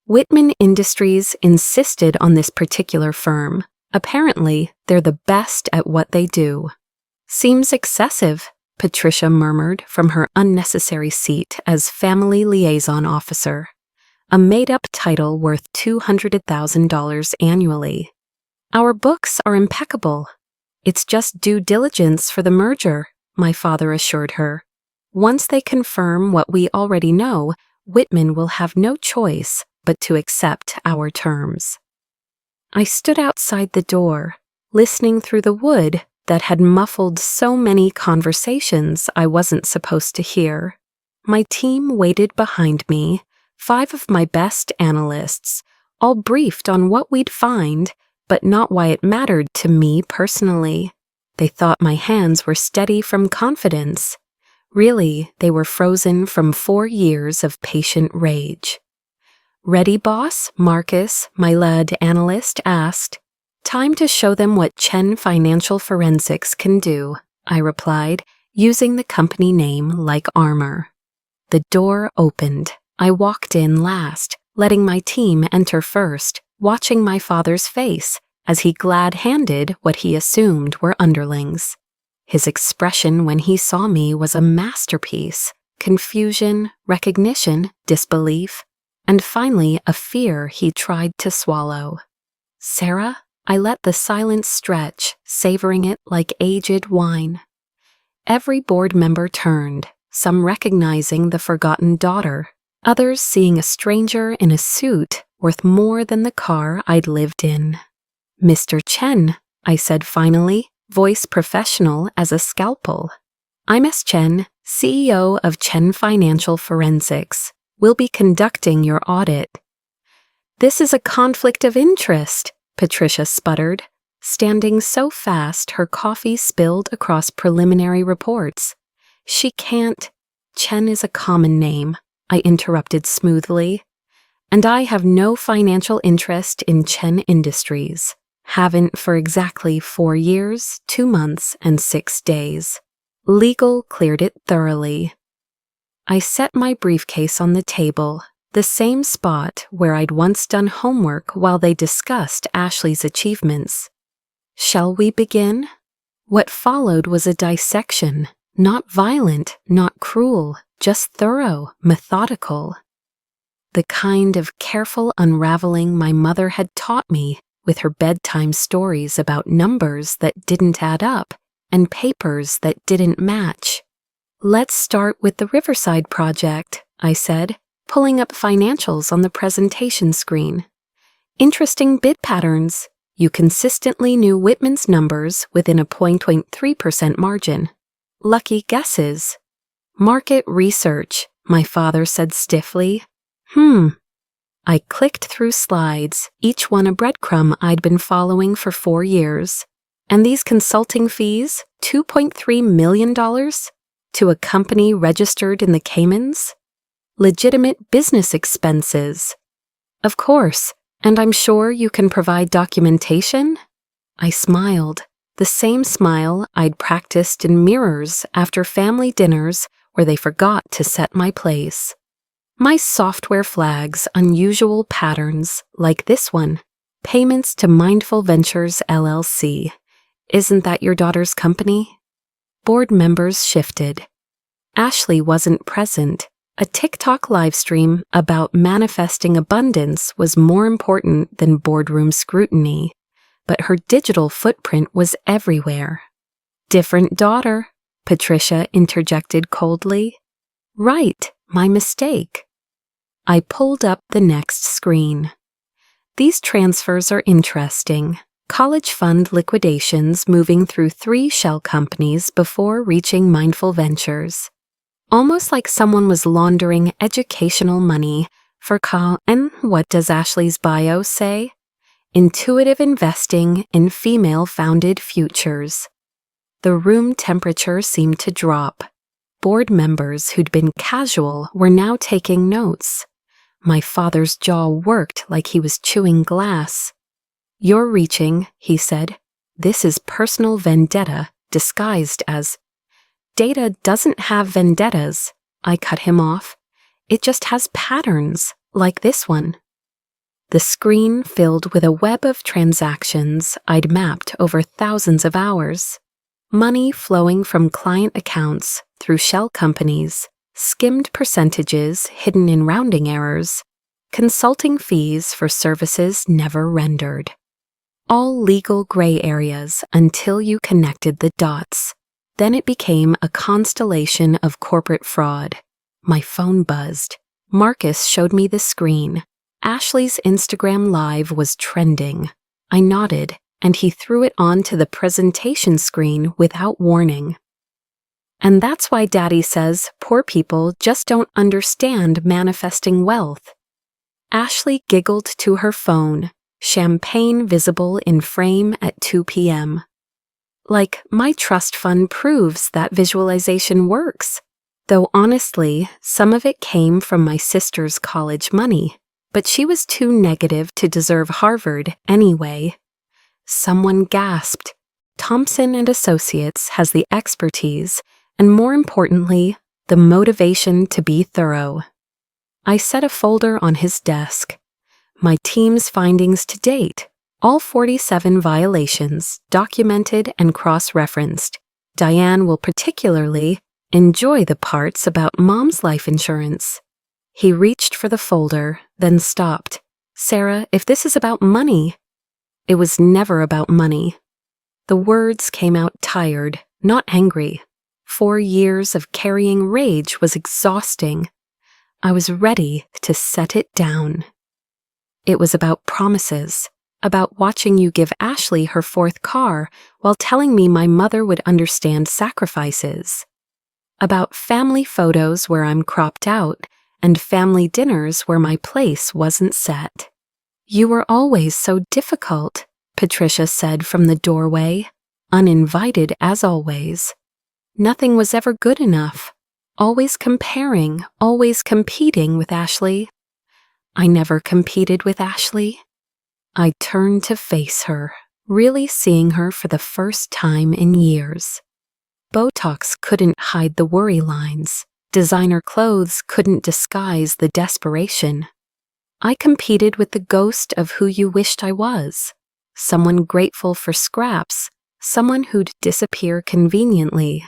Whitman Industries insisted on this particular firm. Apparently, they're the best at what they do. Seems excessive, Patricia murmured from her unnecessary seat as family liaison officer, a made-up title worth $200,000 annually. Our books are impeccable. It's just due diligence for the merger, my father assured her. Once they confirm what we already know, Whitman will have no choice but to accept our terms. I stood outside the door, listening through the wood that had muffled so many conversations I wasn't supposed to hear. My team waited behind me, 5 of my best analysts, all briefed on what we'd find, but not why it mattered to me personally. They thought my hands were steady from confidence. Really, they were frozen from 4 years of patient rage. "Ready, boss?" Marcus, my lead analyst, asked. "Time to show them what Chen Financial Forensics can do," I replied, using the company name like armor. The door opened. I walked in last, letting my team enter first, watching my father's face as he glad-handed what he assumed were underlings. His expression when he saw me was a masterpiece: confusion, recognition, disbelief, and finally a fear he tried to swallow. "Sarah?" I let the silence stretch, savoring it like aged wine. Every board member turned, some recognizing the forgotten daughter, others seeing a stranger in a suit worth more than the car I'd lived in. "Mr. Chen," I said finally, voice professional as a scalpel. "I'm S. Chen, CEO of Chen Financial Forensics. We'll be conducting your audit." "This is a conflict of interest," Patricia sputtered, standing so fast her coffee spilled across preliminary reports. "She can't—" "Chen is a common name," I interrupted smoothly. "And I have no financial interest in Chen Industries. Haven't for exactly 4 years, 2 months, and 6 days. Legal cleared it thoroughly." I set my briefcase on the table, the same spot where I'd once done homework while they discussed Ashley's achievements. "Shall we begin?" What followed was a dissection, not violent, not cruel, just thorough, methodical. The kind of careful unraveling my mother had taught me with her bedtime stories about numbers that didn't add up and papers that didn't match. "Let's start with the Riverside project," I said, pulling up financials on the presentation screen. "Interesting bid patterns. You consistently knew Whitman's numbers within a 0.3% margin. Lucky guesses." "Market research," my father said stiffly. I clicked through slides, each one a breadcrumb I'd been following for 4 years. "And these consulting fees, $2.3 million? To a company registered in the Caymans? Legitimate business expenses." "Of course, and I'm sure you can provide documentation?" I smiled, the same smile I'd practiced in mirrors after family dinners where they forgot to set my place. My software flags unusual patterns, like this one: payments to Mindful Ventures LLC. "Isn't that your daughter's company?" Board members shifted. Ashley wasn't present. A TikTok livestream about manifesting abundance was more important than boardroom scrutiny, but her digital footprint was everywhere. "Different daughter," Patricia interjected coldly. "Right, my mistake." I pulled up the next screen. These transfers are interesting. College fund liquidations moving through 3 shell companies before reaching Mindful Ventures. Almost like someone was laundering educational money for and what does Ashley's bio say? Intuitive investing in female-founded futures. The room temperature seemed to drop. Board members who'd been casual were now taking notes. My father's jaw worked like he was chewing glass. "You're reaching," he said. "This is personal vendetta disguised as—" "Data doesn't have vendettas," I cut him off. "It just has patterns, like this one." The screen filled with a web of transactions I'd mapped over thousands of hours. Money flowing from client accounts through shell companies, skimmed percentages hidden in rounding errors, consulting fees for services never rendered. All legal gray areas until you connected the dots. Then it became a constellation of corporate fraud. My phone buzzed. Marcus showed me the screen. Ashley's Instagram Live was trending. I nodded, and he threw it onto the presentation screen without warning. "And that's why Daddy says poor people just don't understand manifesting wealth." Ashley giggled to her phone, champagne visible in frame at 2 p.m. "Like, my trust fund proves that visualization works. Though honestly, some of it came from my sister's college money. But she was too negative to deserve Harvard anyway." Someone gasped. Thompson and Associates has the expertise and, more importantly, the motivation to be thorough. I set a folder on his desk. My team's findings to date, all 47 violations, documented and cross-referenced. Diane will particularly enjoy the parts about Mom's life insurance. He reached for the folder, then stopped. "Sarah, if this is about money—" "It was never about money." The words came out tired, not angry. 4 years of carrying rage was exhausting. I was ready to set it down. "It was about promises, about watching you give Ashley her 4th car while telling me my mother would understand sacrifices. About family photos where I'm cropped out, and family dinners where my place wasn't set." "You were always so difficult," Patricia said from the doorway, uninvited as always. "Nothing was ever good enough. Always comparing, always competing with Ashley." "I never competed with Ashley." I turned to face her, really seeing her for the first time in years. Botox couldn't hide the worry lines. Designer clothes couldn't disguise the desperation. I competed with the ghost of who you wished I was. Someone grateful for scraps, someone who'd disappear conveniently,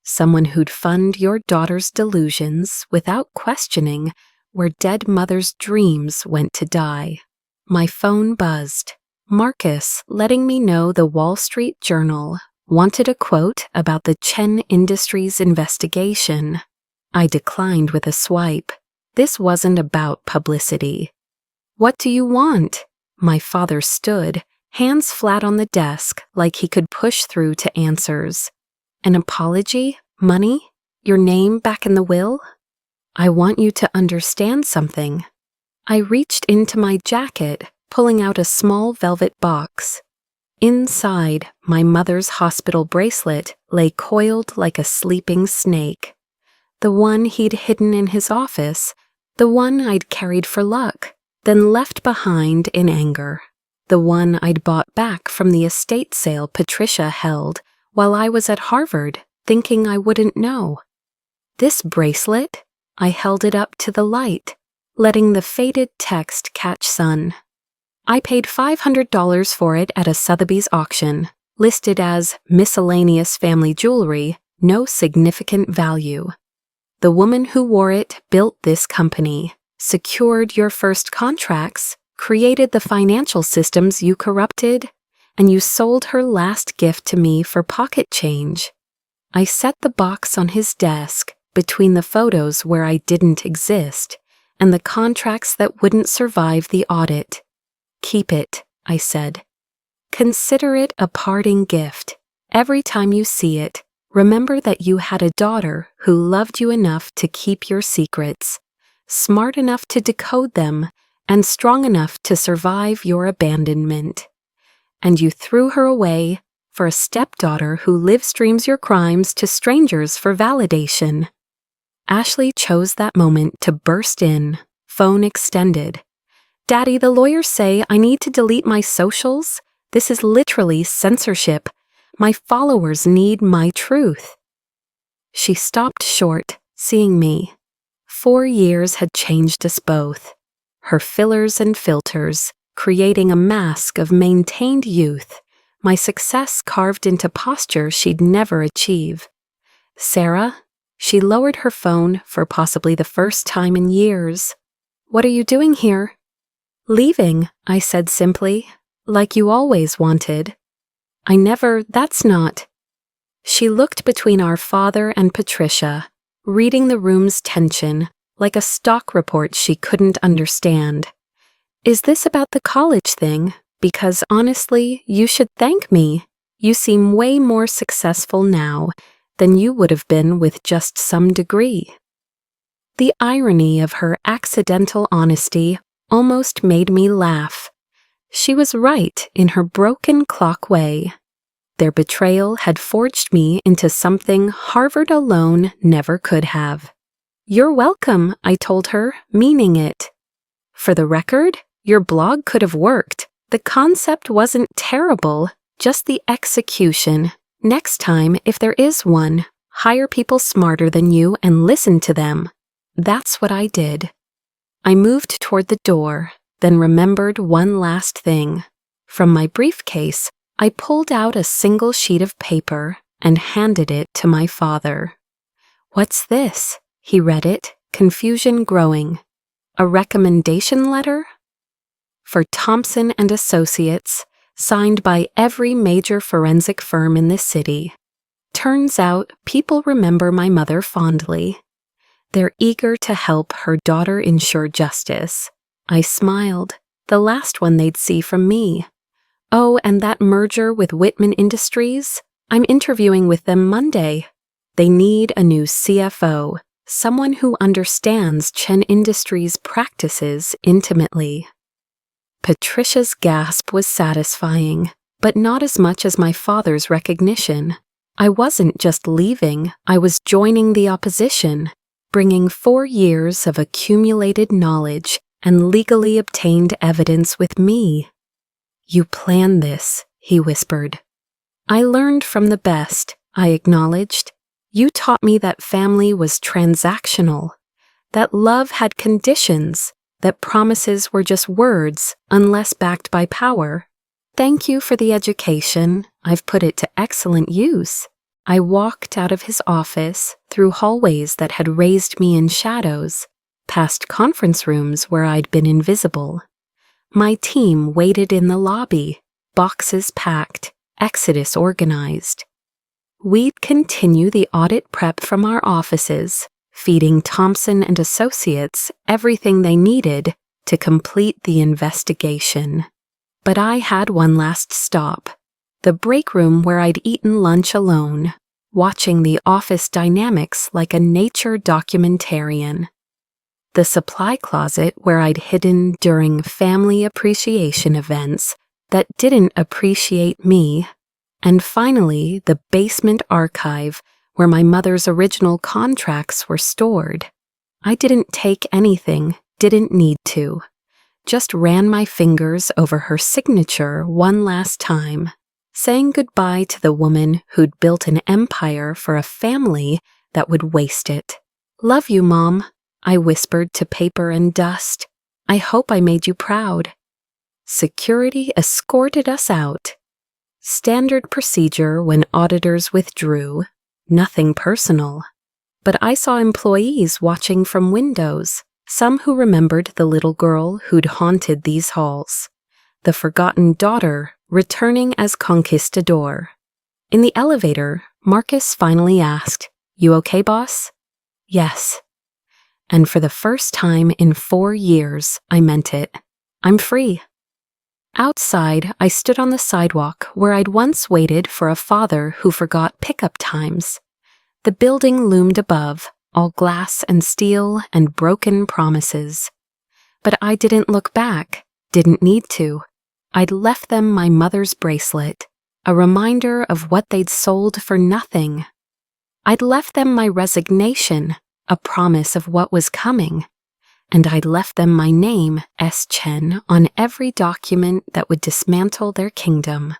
someone who'd fund your daughter's delusions without questioning where dead mother's dreams went to die. My phone buzzed. Marcus letting me know the Wall Street Journal wanted a quote about the Chen Industries investigation. I declined with a swipe. This wasn't about publicity. "What do you want?" My father stood, hands flat on the desk like he could push through to answers. "An apology? Money? Your name back in the will?" "I want you to understand something." I reached into my jacket, pulling out a small velvet box. Inside, my mother's hospital bracelet lay coiled like a sleeping snake. The one he'd hidden in his office, the one I'd carried for luck, then left behind in anger. The one I'd bought back from the estate sale Patricia held while I was at Harvard, thinking I wouldn't know. This bracelet? I held it up to the light, letting the faded text catch sun. I paid $500 for it at a Sotheby's auction, listed as miscellaneous family jewelry, no significant value. The woman who wore it built this company, secured your first contracts, created the financial systems you corrupted, and you sold her last gift to me for pocket change. I set the box on his desk between the photos where I didn't exist and the contracts that wouldn't survive the audit. "Keep it," I said. "Consider it a parting gift. Every time you see it, remember that you had a daughter who loved you enough to keep your secrets, smart enough to decode them, and strong enough to survive your abandonment. And you threw her away for a stepdaughter who live streams your crimes to strangers for validation." Ashley chose that moment to burst in, phone extended. Daddy, the lawyers say I need to delete my socials. This is literally censorship. My followers need my truth. She stopped short, seeing me. 4 years had changed us both. Her fillers and filters, creating a mask of maintained youth, my success carved into posture she'd never achieve. Sarah, she lowered her phone for possibly the first time in years. What are you doing here? Leaving, I said simply, like you always wanted. That's not. She looked between our father and Patricia, reading the room's tension like a stock report she couldn't understand. Is this about the college thing? Because honestly, you should thank me. You seem way more successful now than you would have been with just some degree. The irony of her accidental honesty almost made me laugh. She was right in her broken clock way. Their betrayal had forged me into something Harvard alone never could have. You're welcome, I told her, meaning it. For the record, your blog could have worked. The concept wasn't terrible, just the execution. Next time, if there is one, hire people smarter than you and listen to them. That's what I did. I moved toward the door, then remembered one last thing. From my briefcase, I pulled out a single sheet of paper and handed it to my father. What's this? He read it, confusion growing. A recommendation letter? For Thompson and Associates, signed by every major forensic firm in this city. Turns out people remember my mother fondly. They're eager to help her daughter ensure justice. I smiled, the last one they'd see from me. Oh, and that merger with Whitman Industries? I'm interviewing with them Monday. They need a new CFO, someone who understands Chen Industries' practices intimately. Patricia's gasp was satisfying, but not as much as my father's recognition. I wasn't just leaving, I was joining the opposition, bringing 4 years of accumulated knowledge and legally obtained evidence with me. You planned this, he whispered. I learned from the best, I acknowledged. You taught me that family was transactional, that love had conditions, that promises were just words unless backed by power. Thank you for the education. I've put it to excellent use. I walked out of his office, through hallways that had raised me in shadows, past conference rooms where I'd been invisible. My team waited in the lobby, boxes packed, exodus organized. We'd continue the audit prep from our offices, feeding Thompson and Associates everything they needed to complete the investigation. But I had one last stop, the break room where I'd eaten lunch alone, watching the office dynamics like a nature documentarian. The supply closet where I'd hidden during family appreciation events that didn't appreciate me, and finally the basement archive where my mother's original contracts were stored. I didn't take anything, didn't need to, just ran my fingers over her signature one last time, saying goodbye to the woman who'd built an empire for a family that would waste it. Love you, Mom, I whispered to paper and dust. I hope I made you proud. Security escorted us out. Standard procedure when auditors withdrew. Nothing personal. But I saw employees watching from windows, some who remembered the little girl who'd haunted these halls, the forgotten daughter returning as conquistador. In the elevator, Marcus finally asked, "You okay, boss?" Yes. And for the first time in 4 years, I meant it. I'm free. Outside, I stood on the sidewalk where I'd once waited for a father who forgot pickup times. The building loomed above, all glass and steel and broken promises. But I didn't look back, didn't need to. I'd left them my mother's bracelet, a reminder of what they'd sold for nothing. I'd left them my resignation, a promise of what was coming. and I'd left them my name, S. Chen, on every document that would dismantle their kingdom.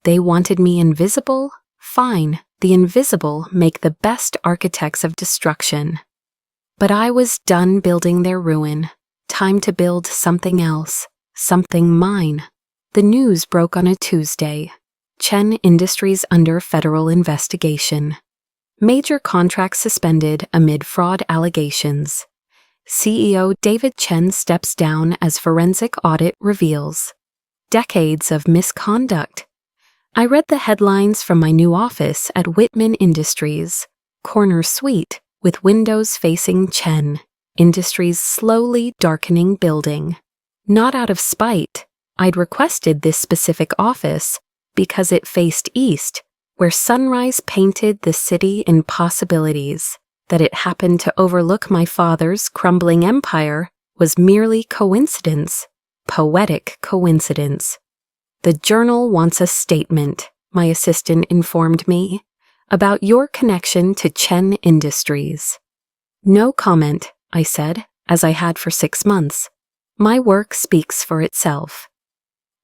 They wanted me invisible? Fine, the invisible make the best architects of destruction. But I was done building their ruin. Time to build something else, something mine. The news broke on a Tuesday. Chen Industries under federal investigation. Major contracts suspended amid fraud allegations. CEO David Chen steps down as forensic audit reveals. Decades of misconduct. I read the headlines from my new office at Whitman Industries, corner suite with windows facing Chen Industries' slowly darkening building. Not out of spite, I'd requested this specific office because it faced east, where sunrise painted the city in possibilities. That it happened to overlook my father's crumbling empire was merely coincidence, poetic coincidence. The Journal wants a statement, my assistant informed me, about your connection to Chen Industries. No comment, I said, as I had for 6 months. My work speaks for itself.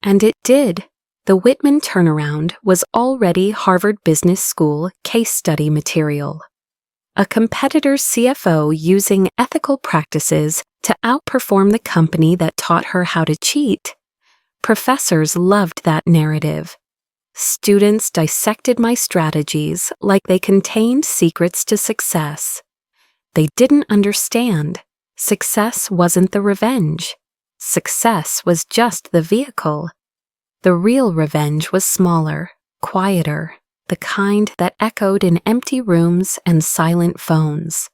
And it did. The Whitman turnaround was already Harvard Business School case study material. A competitor's CFO using ethical practices to outperform the company that taught her how to cheat. Professors loved that narrative. Students dissected my strategies like they contained secrets to success. They didn't understand. Success wasn't the revenge. Success was just the vehicle. The real revenge was smaller, quieter, the kind that echoed in empty rooms and silent phones.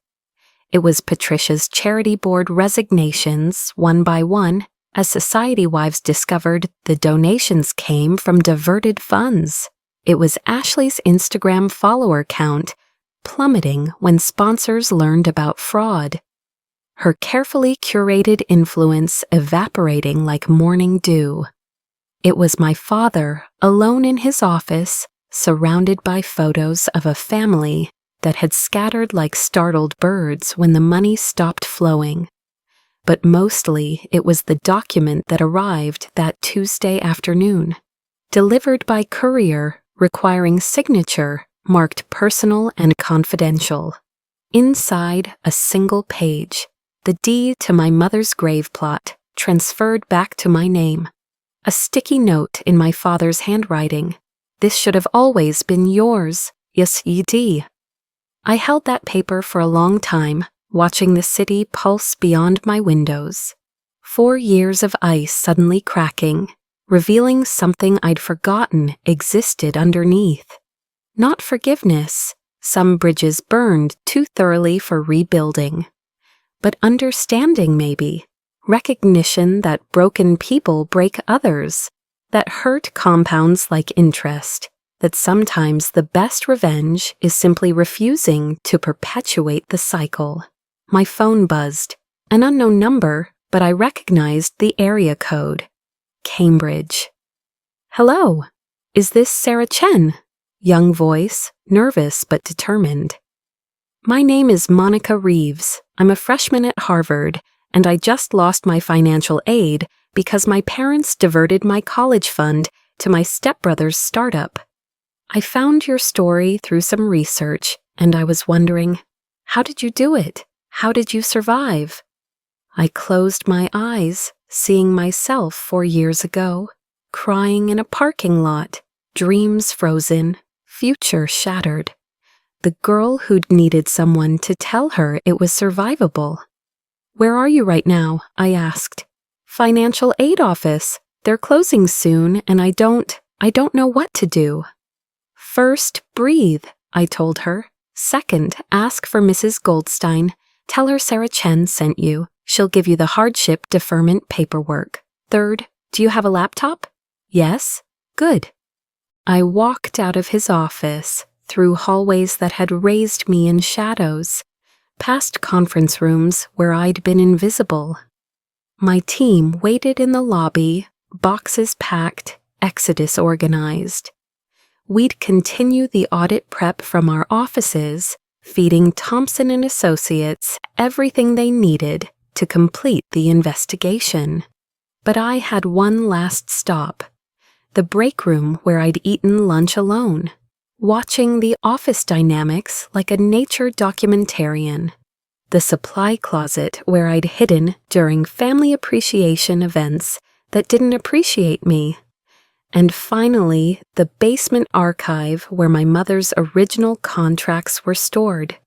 It was Patricia's charity board resignations, one by one, as Society Wives discovered the donations came from diverted funds. It was Ashley's Instagram follower count plummeting when sponsors learned about fraud. Her carefully curated influence evaporating like morning dew. It was my father, alone in his office, surrounded by photos of a family that had scattered like startled birds when the money stopped flowing. But mostly it was the document that arrived that Tuesday afternoon, delivered by courier, requiring signature, marked personal and confidential. Inside, a single page, the deed to my mother's grave plot, transferred back to my name. A sticky note in my father's handwriting. This should have always been yours. Yes, ye. I held that paper for a long time, watching the city pulse beyond my windows. 4 years of ice suddenly cracking, revealing something I'd forgotten existed underneath. Not forgiveness, some bridges burned too thoroughly for rebuilding. But understanding maybe. Recognition that broken people break others, that hurt compounds like interest, that sometimes the best revenge is simply refusing to perpetuate the cycle. My phone buzzed, an unknown number, but I recognized the area code. Cambridge. Hello, is this Sarah Chen? Young voice, nervous but determined. My name is Monica Reeves. I'm a freshman at Harvard, and I just lost my financial aid because my parents diverted my college fund to my stepbrother's startup. I found your story through some research, and I was wondering, how did you do it? How did you survive? I closed my eyes, seeing myself 4 years ago, crying in a parking lot, dreams frozen, future shattered. The girl who'd needed someone to tell her it was survivable. Where are you right now? I asked. Financial aid office. They're closing soon, and I don't know what to do. First, breathe, I told her. Second, ask for Mrs. Goldstein. Tell her Sarah Chen sent you. She'll give you the hardship deferment paperwork. Third, do you have a laptop? Yes? Good. I walked out of his office, through hallways that had raised me in shadows, past conference rooms where I'd been invisible. My team waited in the lobby, boxes packed, exodus organized. We'd continue the audit prep from our offices, feeding Thompson and Associates everything they needed to complete the investigation. But I had one last stop, the break room where I'd eaten lunch alone, watching the office dynamics like a nature documentarian, the supply closet where I'd hidden during family appreciation events that didn't appreciate me, and finally the basement archive where my mother's original contracts were stored.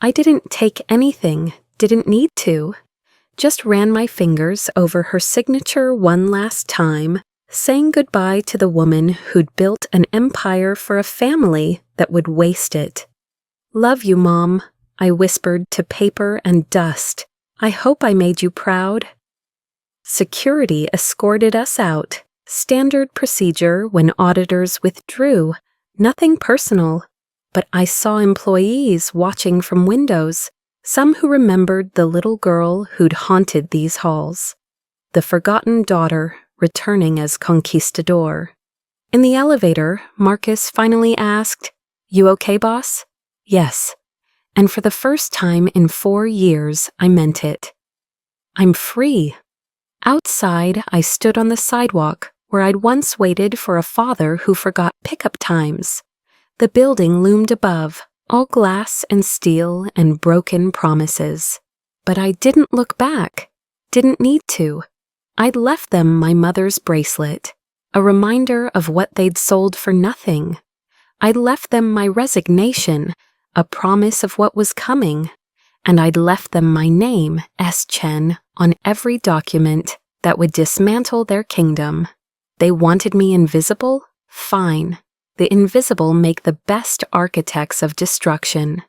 I didn't take anything, didn't need to, just ran my fingers over her signature one last time, saying goodbye to the woman who'd built an empire for a family that would waste it. "Love you, Mom," I whispered to paper and dust. "I hope I made you proud." Security escorted us out. Standard procedure when auditors withdrew. Nothing personal. But I saw employees watching from windows, some who remembered the little girl who'd haunted these halls. The forgotten daughter returning as conquistador. In the elevator, Marcus finally asked, "You okay, boss?" "Yes." And for the first time in 4 years, I meant it. I'm free. Outside, I stood on the sidewalk where I'd once waited for a father who forgot pickup times. The building loomed above, all glass and steel and broken promises. But I didn't look back. Didn't need to. I'd left them my mother's bracelet, a reminder of what they'd sold for nothing. I'd left them my resignation, a promise of what was coming. And I'd left them my name, S. Chen, on every document that would dismantle their kingdom. They wanted me invisible? Fine. The invisible make the best architects of destruction.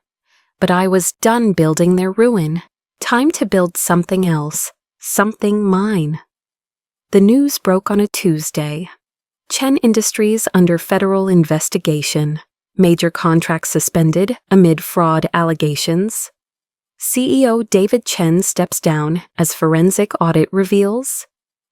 But I was done building their ruin. Time to build something else, something mine. The news broke on a Tuesday. Chen Industries under federal investigation. Major contracts suspended amid fraud allegations. CEO David Chen steps down as forensic audit reveals.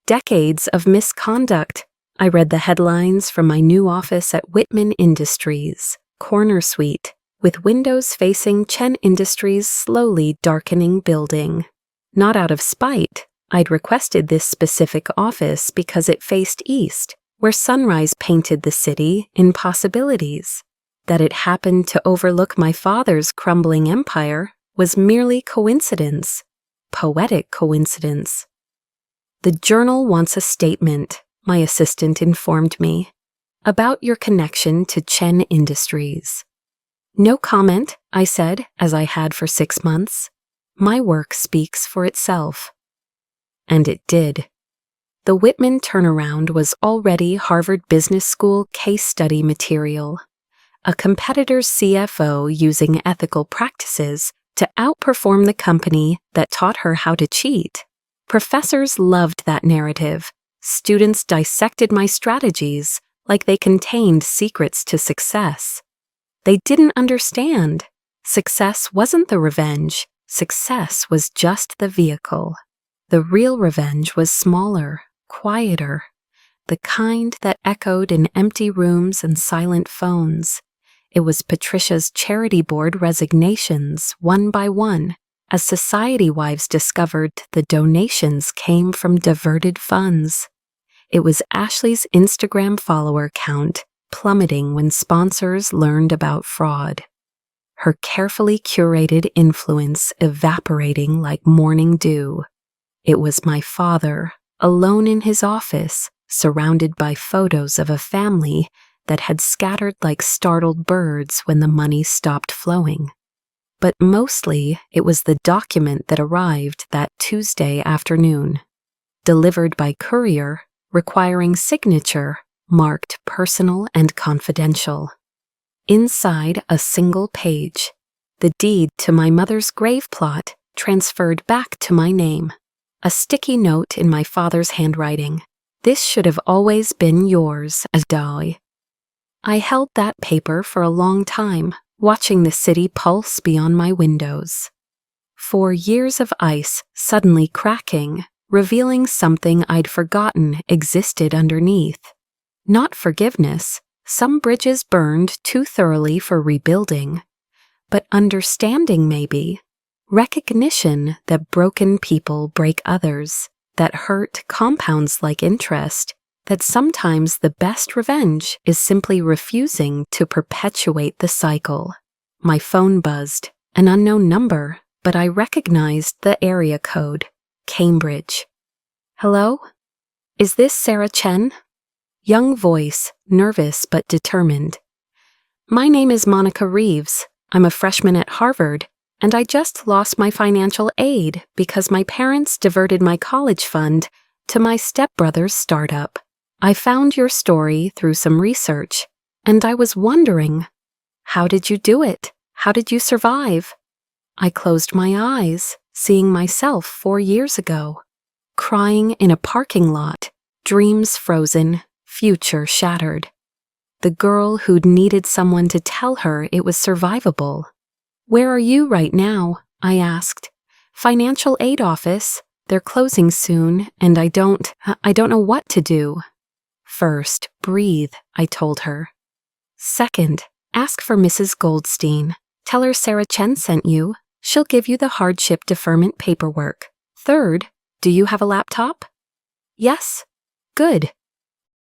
Decades of misconduct. I read the headlines from my new office at Whitman Industries, corner suite, with windows facing Chen Industries' slowly darkening building. Not out of spite, I'd requested this specific office because it faced east, where sunrise painted the city in possibilities. That it happened to overlook my father's crumbling empire was merely coincidence, poetic coincidence. "The Journal wants a statement," my assistant informed me, "about your connection to Chen Industries." "No comment," I said, as I had for 6 months. "My work speaks for itself." And it did. The Whitman turnaround was already Harvard Business School case study material. A competitor's CFO using ethical practices to outperform the company that taught her how to cheat. Professors loved that narrative. Students dissected my strategies like they contained secrets to success. They didn't understand. Success wasn't the revenge. Success was just the vehicle. The real revenge was smaller, quieter, the kind that echoed in empty rooms and silent phones. It was Patricia's charity board resignations, one by one, as Society Wives discovered the donations came from diverted funds. It was Ashley's Instagram follower count plummeting when sponsors learned about fraud. Her carefully curated influence evaporating like morning dew. It was my father, alone in his office, surrounded by photos of a family that had scattered like startled birds when the money stopped flowing. But mostly, it was the document that arrived that Tuesday afternoon, delivered by courier, requiring signature, marked personal and confidential. Inside a single page, the deed to my mother's grave plot transferred back to my name. A sticky note in my father's handwriting. "This should have always been yours, Adai." I held that paper for a long time, watching the city pulse beyond my windows. 4 years of ice suddenly cracking, revealing something I'd forgotten existed underneath. Not forgiveness, some bridges burned too thoroughly for rebuilding, but understanding maybe, Recognition that broken people break others, that hurt compounds like interest, that sometimes the best revenge is simply refusing to perpetuate the cycle. My phone buzzed, an unknown number, but I recognized the area code, Cambridge. Hello? Is this Sarah Chen? Young voice, nervous but determined. My name is Monica Reeves. I'm a freshman at Harvard, and I just lost my financial aid because my parents diverted my college fund to my stepbrother's startup. I found your story through some research, and I was wondering, how did you do it? How did you survive? I closed my eyes, seeing myself 4 years ago, crying in a parking lot, dreams frozen, future shattered. The girl who'd needed someone to tell her it was survivable. Where are you right now? I asked. Financial aid office. They're closing soon, and I don't know what to do. First, breathe, I told her. Second, ask for Mrs. Goldstein. Tell her Sarah Chen sent you. She'll give you the hardship deferment paperwork. Third, do you have a laptop? Yes. Good.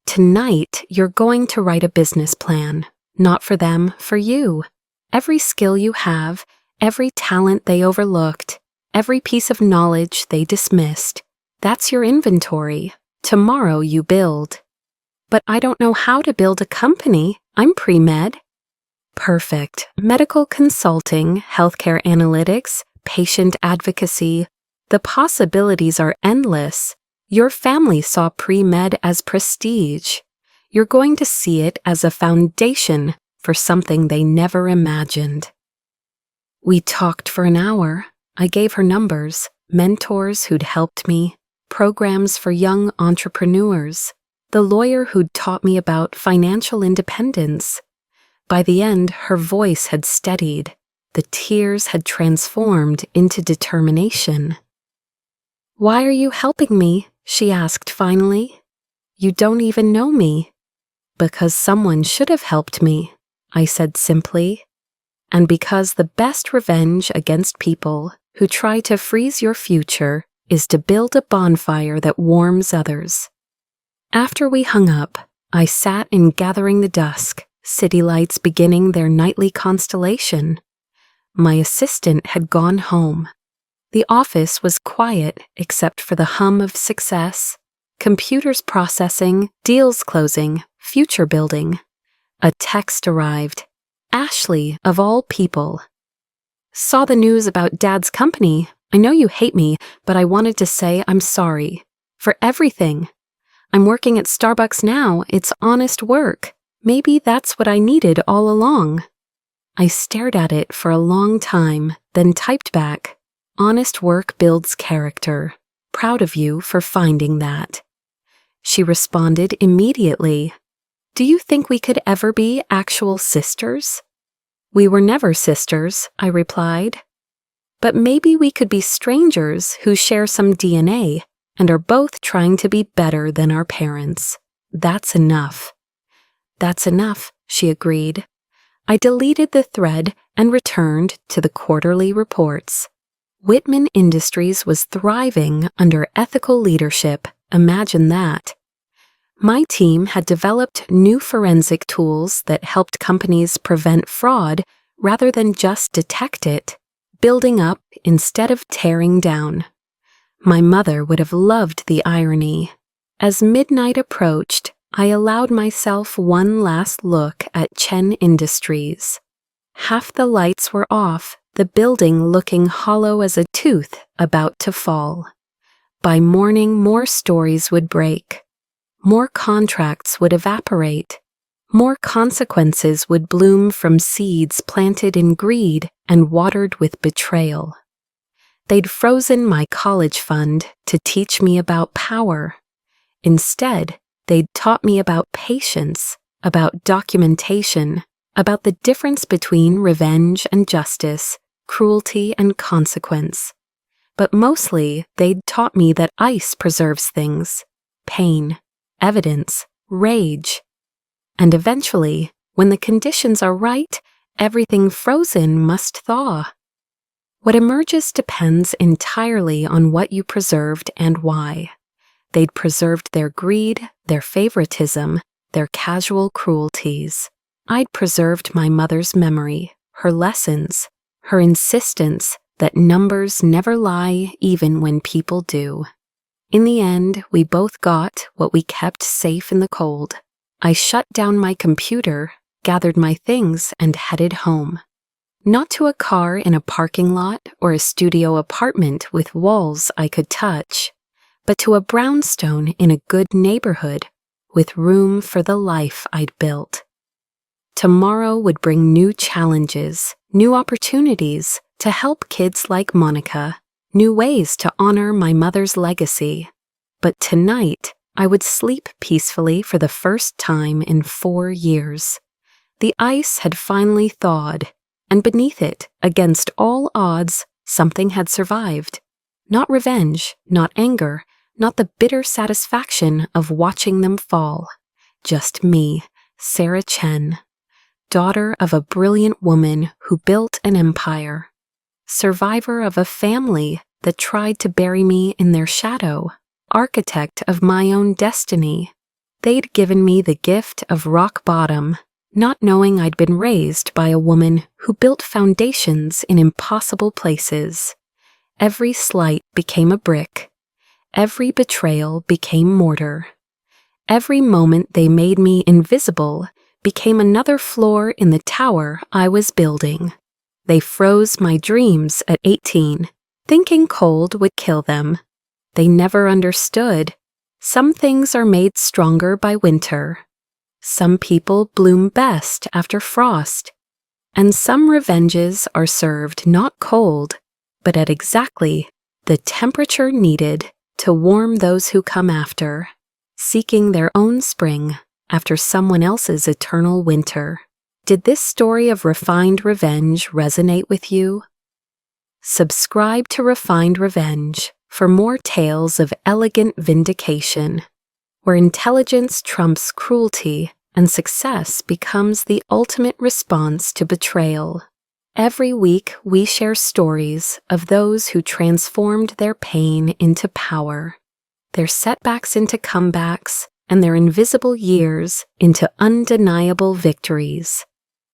Tonight, you're going to write a business plan. Not for them, for you. Every skill you have, every talent they overlooked, every piece of knowledge they dismissed. That's your inventory. Tomorrow you build. But I don't know how to build a company. I'm pre-med. Perfect. Medical consulting, healthcare analytics, patient advocacy. The possibilities are endless. Your family saw pre-med as prestige. You're going to see it as a foundation for something they never imagined. We talked for an hour. I gave her numbers, mentors who'd helped me, programs for young entrepreneurs, the lawyer who'd taught me about financial independence. By the end, her voice had steadied. The tears had transformed into determination. Why are you helping me? She asked finally. You don't even know me. Because someone should have helped me, I said simply. And because the best revenge against people who try to freeze your future is to build a bonfire that warms others. After we hung up, I sat in gathering the dusk, city lights beginning their nightly constellation. My assistant had gone home. The office was quiet except for the hum of success, computers processing, deals closing, future building. A text arrived. Ashley, of all people. Saw the news about Dad's company. I know you hate me, but I wanted to say I'm sorry. For everything. I'm working at Starbucks now. It's honest work. Maybe that's what I needed all along. I stared at it for a long time, then typed back, honest work builds character. Proud of you for finding that. She responded immediately. Do you think we could ever be actual sisters? We were never sisters, I replied. But maybe we could be strangers who share some DNA and are both trying to be better than our parents. That's enough. That's enough, she agreed. I deleted the thread and returned to the quarterly reports. Whitman Industries was thriving under ethical leadership. Imagine that. My team had developed new forensic tools that helped companies prevent fraud rather than just detect it, building up instead of tearing down. My mother would have loved the irony. As midnight approached, I allowed myself one last look at Chen Industries. Half the lights were off, the building looking hollow as a tooth about to fall. By morning, more stories would break. More contracts would evaporate. More consequences would bloom from seeds planted in greed and watered with betrayal. They'd frozen my college fund to teach me about power. Instead, they'd taught me about patience, about documentation, about the difference between revenge and justice, cruelty and consequence. But mostly, they'd taught me that ice preserves things, pain, evidence, rage. And eventually, when the conditions are right, everything frozen must thaw. What emerges depends entirely on what you preserved and why. They'd preserved their greed, their favoritism, their casual cruelties. I'd preserved my mother's memory, her lessons, her insistence that numbers never lie even when people do. In the end, we both got what we kept safe in the cold. I shut down my computer, gathered my things, and headed home. Not to a car in a parking lot or a studio apartment with walls I could touch, but to a brownstone in a good neighborhood with room for the life I'd built. Tomorrow would bring new challenges, new opportunities to help kids like Monica, new ways to honor my mother's legacy. But tonight, I would sleep peacefully for the first time in 4 years. The ice had finally thawed, and beneath it, against all odds, something had survived. Not revenge, not anger, not the bitter satisfaction of watching them fall. Just me, Sarah Chen, daughter of a brilliant woman who built an empire, survivor of a family that tried to bury me in their shadow, architect of my own destiny. They'd given me the gift of rock bottom, not knowing I'd been raised by a woman who built foundations in impossible places. Every slight became a brick. Every betrayal became mortar. Every moment they made me invisible became another floor in the tower I was building. They froze my dreams at 18, thinking cold would kill them. They never understood. Some things are made stronger by winter. Some people bloom best after frost. And some revenges are served not cold, but at exactly the temperature needed to warm those who come after, seeking their own spring after someone else's eternal winter. Did this story of refined revenge resonate with you? Subscribe to Refined Revenge for more tales of elegant vindication, where intelligence trumps cruelty and success becomes the ultimate response to betrayal. Every week, we share stories of those who transformed their pain into power, their setbacks into comebacks, and their invisible years into undeniable victories.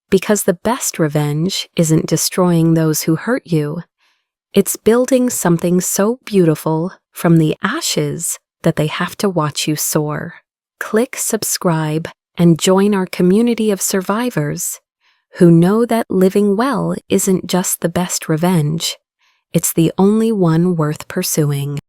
Because the best revenge isn't destroying those who hurt you, it's building something so beautiful from the ashes that they have to watch you soar. Click subscribe and join our community of survivors who know that living well isn't just the best revenge, it's the only one worth pursuing.